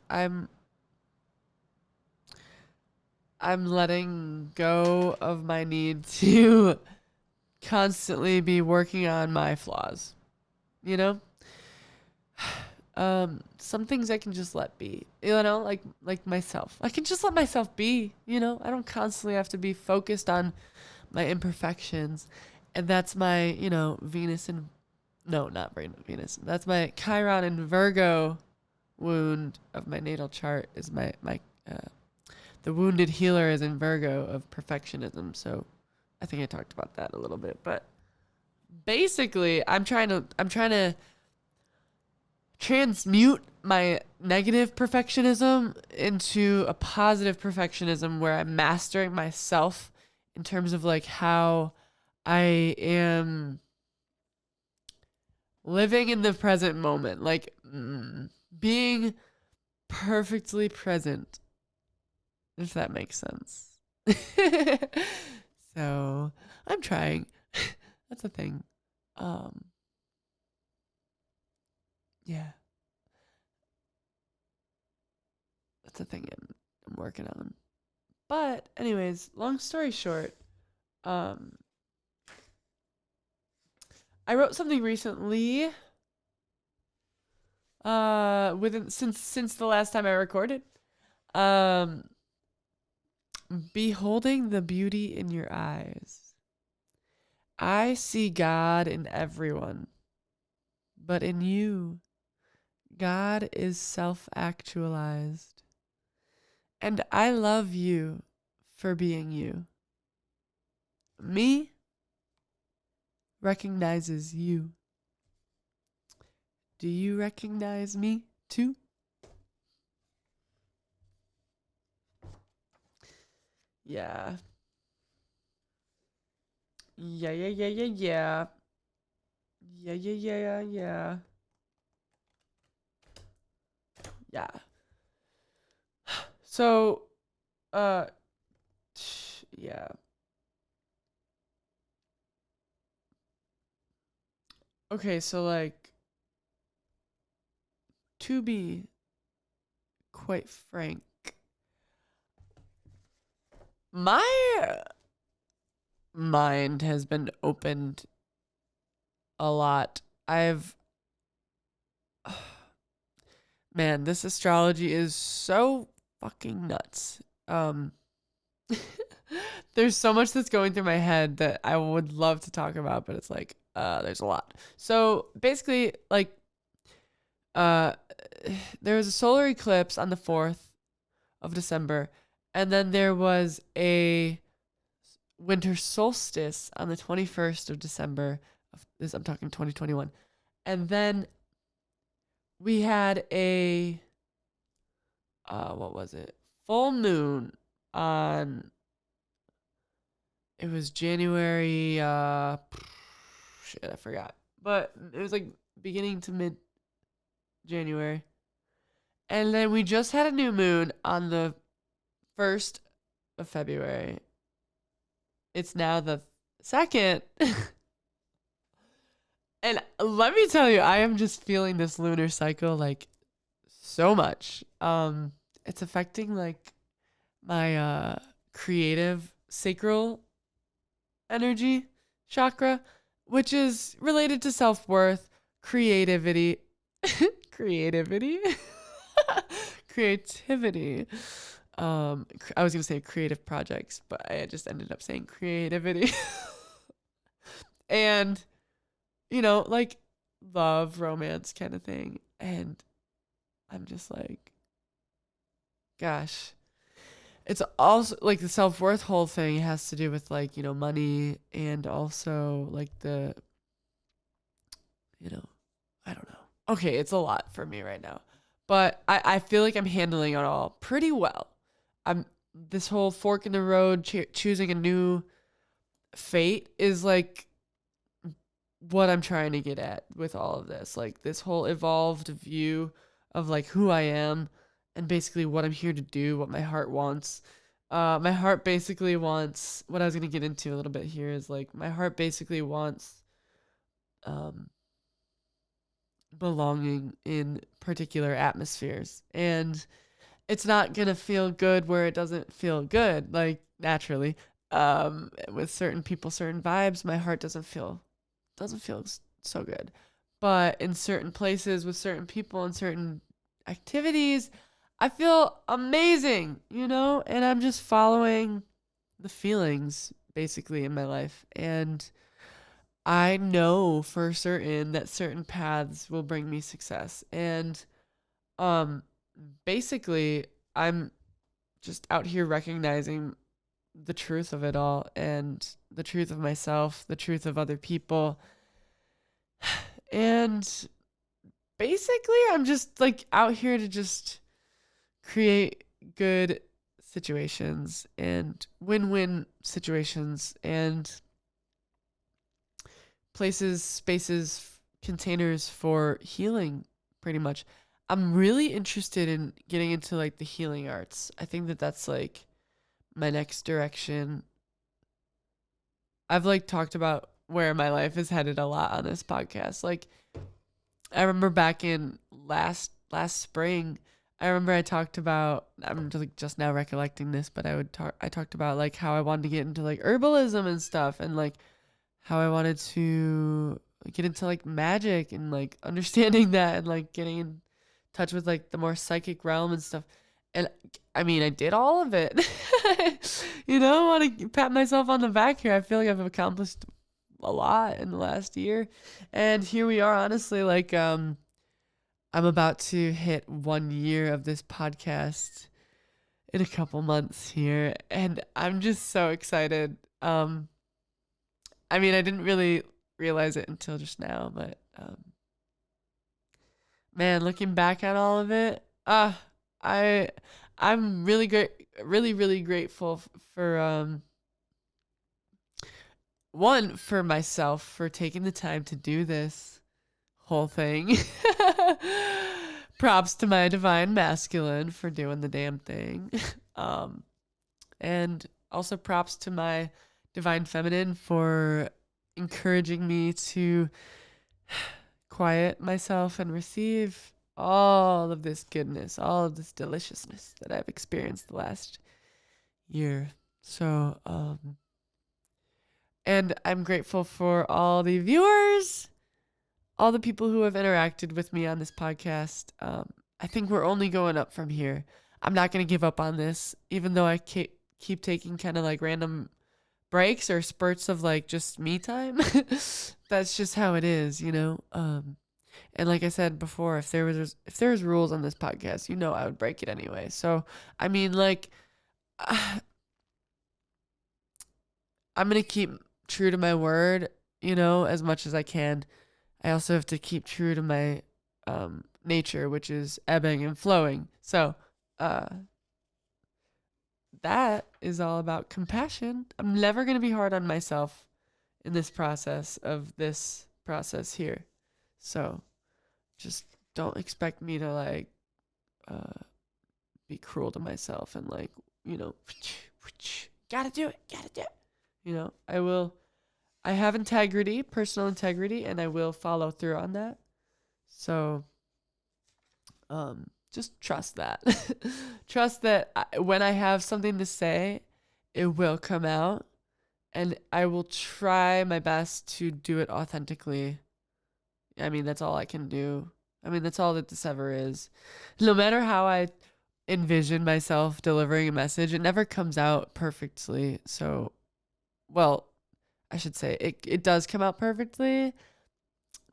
I'm letting go of my need to constantly be working on my flaws. Some things I can just let be, like myself. I can just let myself be, I don't constantly have to be focused on my imperfections. And that's my, Venus and, no, not Venus. That's my Chiron and Virgo wound of my natal chart is the wounded healer is in Virgo of perfectionism. So I think I talked about that a little bit, but basically I'm trying to transmute my negative perfectionism into a positive perfectionism where I'm mastering myself in terms of like how I am living in the present moment, like being perfectly present, if that makes sense. So I'm trying. That's a thing. Yeah, that's a thing I'm working on. But anyways, long story short, um, I wrote something recently. Within since the last time I recorded, um, beholding the beauty in your eyes. I see God in everyone, but in you, God is self-actualized. And I love you for being you. Me recognizes you. Do you recognize me too? Yeah. Yeah, yeah, yeah, yeah, yeah. Yeah, yeah, yeah, yeah, yeah. So, uh, yeah. Okay, so like, to be quite frank, my mind has been opened a lot. Man, this astrology is so fucking nuts. There's so much that's going through my head that I would love to talk about, but it's like, there's a lot. So basically, like, uh, there was a solar eclipse on the 4th of December, and then there was a winter solstice on the 21st of December of this. I'm talking 2021, and then we had a what was it? Full moon on. It was January. Shit, I forgot, but it was like beginning to mid January, and then we just had a new moon on the 1st of February. It's now the 2nd. And let me tell you, I am just feeling this lunar cycle like so much. It's affecting like my creative sacral energy chakra, which is related to self-worth, creativity, creativity, creativity. I was gonna say creative projects, but I just ended up saying creativity. And like love, romance kind of thing. And I'm just like, gosh, it's also like the self-worth whole thing has to do with like, money and also like you know, I don't know. Okay, it's a lot for me right now. But I feel like I'm handling it all pretty well. I'm This whole fork in the road, choosing a new fate is like what I'm trying to get at with all of this. Like this whole evolved view of like who I am and basically what I'm here to do, what my heart wants. My heart basically wants what I was gonna get into a little bit here is like my heart basically wants um belonging in particular atmospheres. And it's not gonna feel good where it doesn't feel good, like naturally. With certain people, certain vibes, my heart doesn't feel so good. but in certain places with certain people and certain activities, I feel amazing, and I'm just following the feelings basically in my life. And I know for certain that certain paths will bring me success. And um basically I'm just out here recognizing the truth of it all and the truth of myself, the truth of other people. And basically I'm just like out here to just create good situations and win-win situations and places, spaces, containers for healing, pretty much. I'm really interested in getting into like the healing arts. I think that that's like my next direction. I've like talked about where my life is headed a lot on this podcast. Like I remember back in last spring, I remember I talked about, I'm just now recollecting this, but I talked about like how I wanted to get into like herbalism and stuff, and like how I wanted to get into like magic and like understanding that and like getting in touch with like the more psychic realm and stuff. And I mean, I did all of it. I want to pat myself on the back here. I feel like I've accomplished a lot in the last year. And here we are, honestly, like I'm about to hit 1 year of this podcast in a couple months here, and I'm just so excited. I mean, I didn't really realize it until just now, but man, looking back at all of it, I I'm really grateful for one, for myself for taking the time to do this whole thing. Props to my divine masculine for doing the damn thing. And also props to my divine feminine for encouraging me to quiet myself and receive all of this goodness, all of this deliciousness that I've experienced the last year. So, and I'm grateful for all the viewers, all the people who have interacted with me on this podcast. I think we're only going up from here. I'm not going to give up on this, even though I keep taking kind of like random breaks or spurts of like just me time. That's just how it is, and like I said before, if there was rules on this podcast, I would break it anyway. So I mean, like, I'm gonna keep true to my word, as much as I can. I also have to keep true to my nature, which is ebbing and flowing. So that is all about compassion. I'm never going to be hard on myself in this process here. So just don't expect me to like be cruel to myself and like, gotta do it. I have integrity, personal integrity, and I will follow through on that. So just trust that. Trust that when I have something to say, it will come out, and I will try my best to do it authentically. I mean, that's all I can do. I mean, that's all that this ever is. No matter how I envision myself delivering a message, it never comes out perfectly. So, well, I should say it does come out perfectly,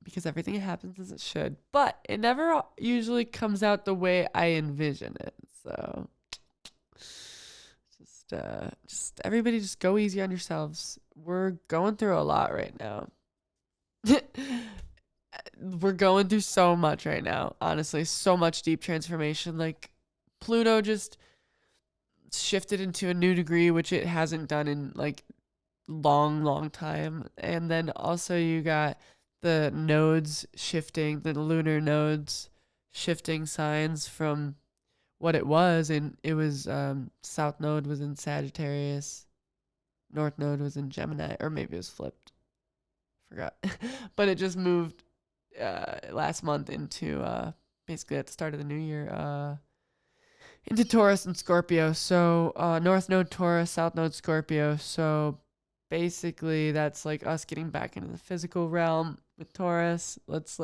because everything happens as it should, but it never usually comes out the way I envision it. So just everybody just go easy on yourselves. We're going through a lot right now. We're going through so much right now, honestly, so much deep transformation. Like Pluto just shifted into a new degree, which it hasn't done in like long time. And then also you got the nodes shifting, the lunar nodes shifting signs from what it was. And it was South node was in Sagittarius, North node was in Gemini, or maybe it was flipped. Forgot. But it just moved last month into basically at the start of the new year into Taurus and Scorpio. So North node Taurus, South node Scorpio. So basically that's like us getting back into the physical realm, with Taurus. Let's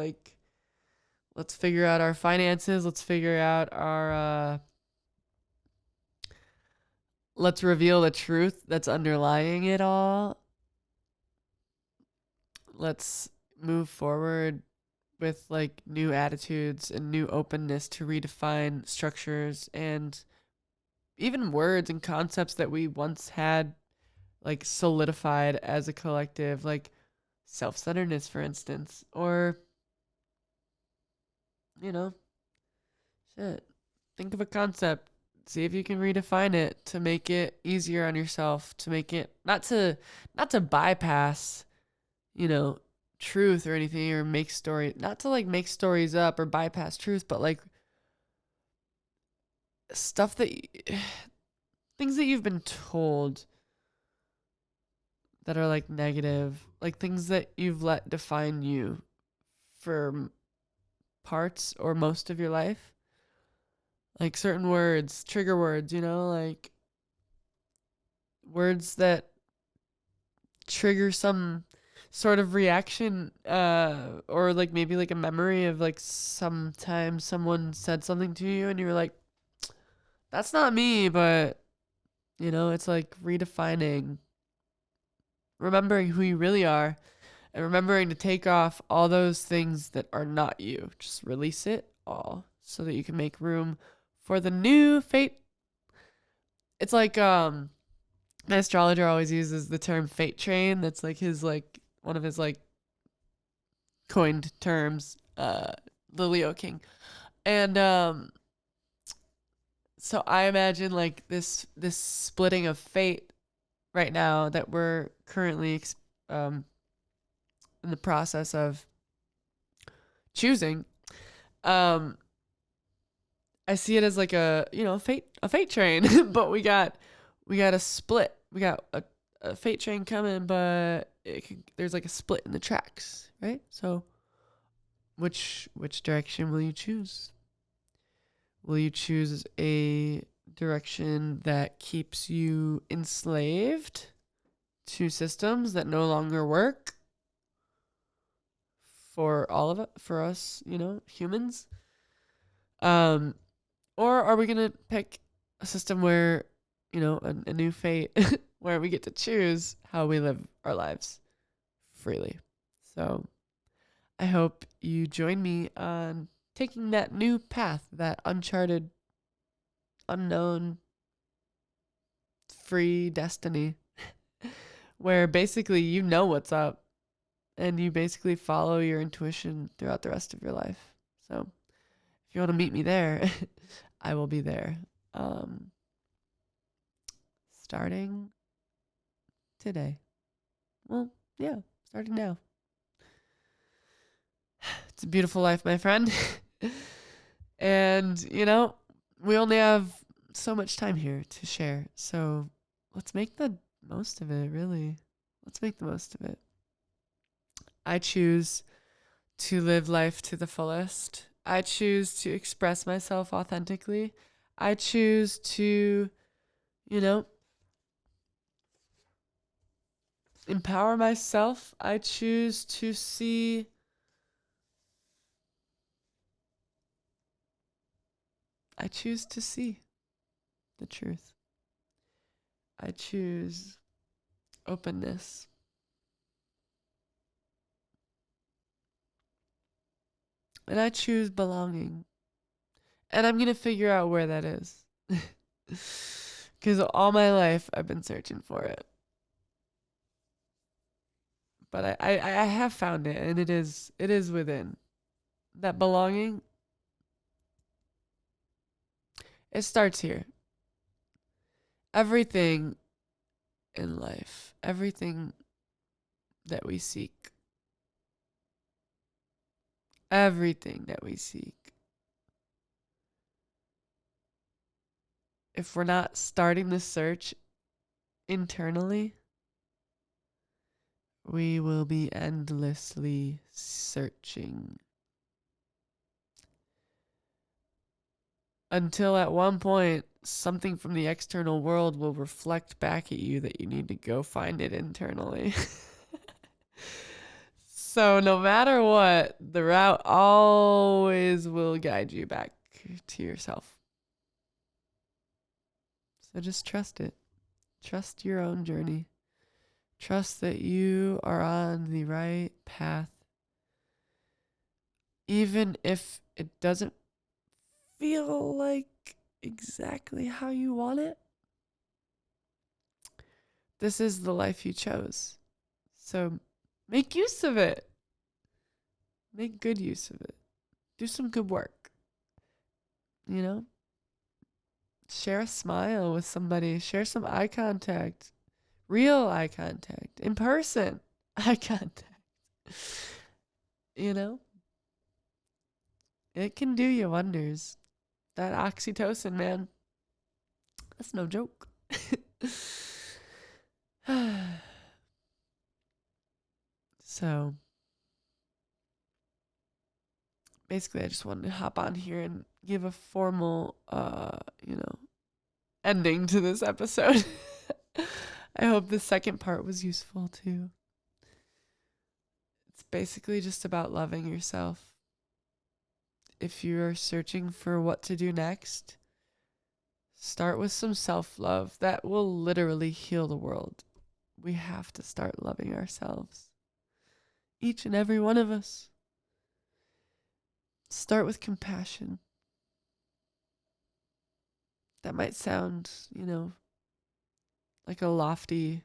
figure out our finances. Let's figure out our let's reveal the truth that's underlying it all. Let's move forward with like new attitudes and new openness to redefine structures and even words and concepts that we once had like solidified as a collective, like self-centeredness, for instance, or you know, shit. Think of a concept. See if you can redefine it to make it easier on yourself, to make it not to bypass, you know, truth or anything, or make story, not to like make stories up or bypass truth, but like stuff that things that you've been told that are like negative, like things that you've let define you for parts or most of your life. Like certain words, trigger words, you know, like words that trigger some sort of reaction, or like maybe like a memory of like sometime someone said something to you and you were like, that's not me, but you know, it's like redefining, remembering who you really are and remembering to take off all those things that are not you. Just release it all so that you can make room for the new fate. It's like my astrologer always uses the term fate train. That's like his like one of his like coined terms, the Leo King. And so I imagine like this splitting of fate right now that we're currently in the process of choosing. I see it as like a, you know, a fate train, but we got a split. We got a fate train coming, but there's like a split in the tracks, right? So which direction will you choose? Will you choose a direction that keeps you enslaved to systems that no longer work for all of it, for us, you know, humans? Or are we going to pick a system where, you know, a new fate where we get to choose how we live our lives freely? So I hope you join me on taking that new path, that uncharted, unknown, free destiny, where basically you know what's up and you basically follow your intuition throughout the rest of your life. So if you want to meet me there, I will be there. Starting today. Well, yeah, starting now. It's a beautiful life, my friend. And, you know, we only have so much time here to share. So let's make the most of it, really. Let's make the most of it. I choose to live life to the fullest. I choose to express myself authentically. I choose to, you know, empower myself. I choose to see the truth. I choose openness. And I choose belonging. And I'm going to figure out where that is. Because all my life I've been searching for it. But I have found it, and it is within. That belonging, it starts here. Everything in life, everything that we seek, if we're not starting the search internally, we will be endlessly searching. Until at one point, something from the external world will reflect back at you that you need to go find it internally. So no matter what, the route always will guide you back to yourself. So just trust it. Trust your own journey. Trust that you are on the right path. Even if it doesn't feel like exactly how you want it, this is the life you chose. So make use of it. Make good use of it. Do some good work. You know? Share a smile with somebody. Share some eye contact. Real eye contact. In person eye contact. You know? It can do you wonders. That oxytocin, man. That's no joke. So basically I just wanted to hop on here and give a formal ending to this episode. I hope the second part was useful too. It's basically just about loving yourself. If you're searching for what to do next, start with some self-love. That will literally heal the world. We have to start loving ourselves. Each and every one of us. Start with compassion. That might sound, like a lofty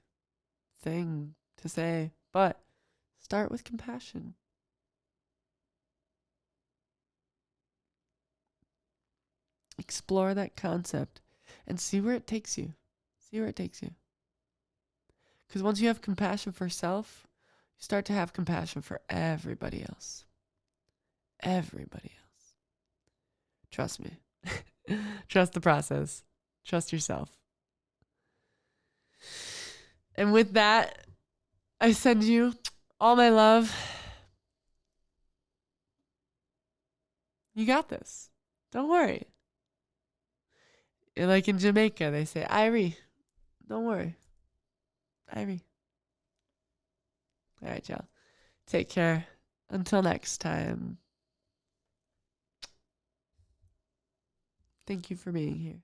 thing to say, but start with compassion. Explore that concept and see where it takes you. See where it takes you. Because once you have compassion for self, you start to have compassion for everybody else. Everybody else. Trust me. Trust the process. Trust yourself. And with that, I send you all my love. You got this. Don't worry. Like in Jamaica, they say, Irie. Don't worry. Irie. All right, y'all. Take care. Until next time. Thank you for being here.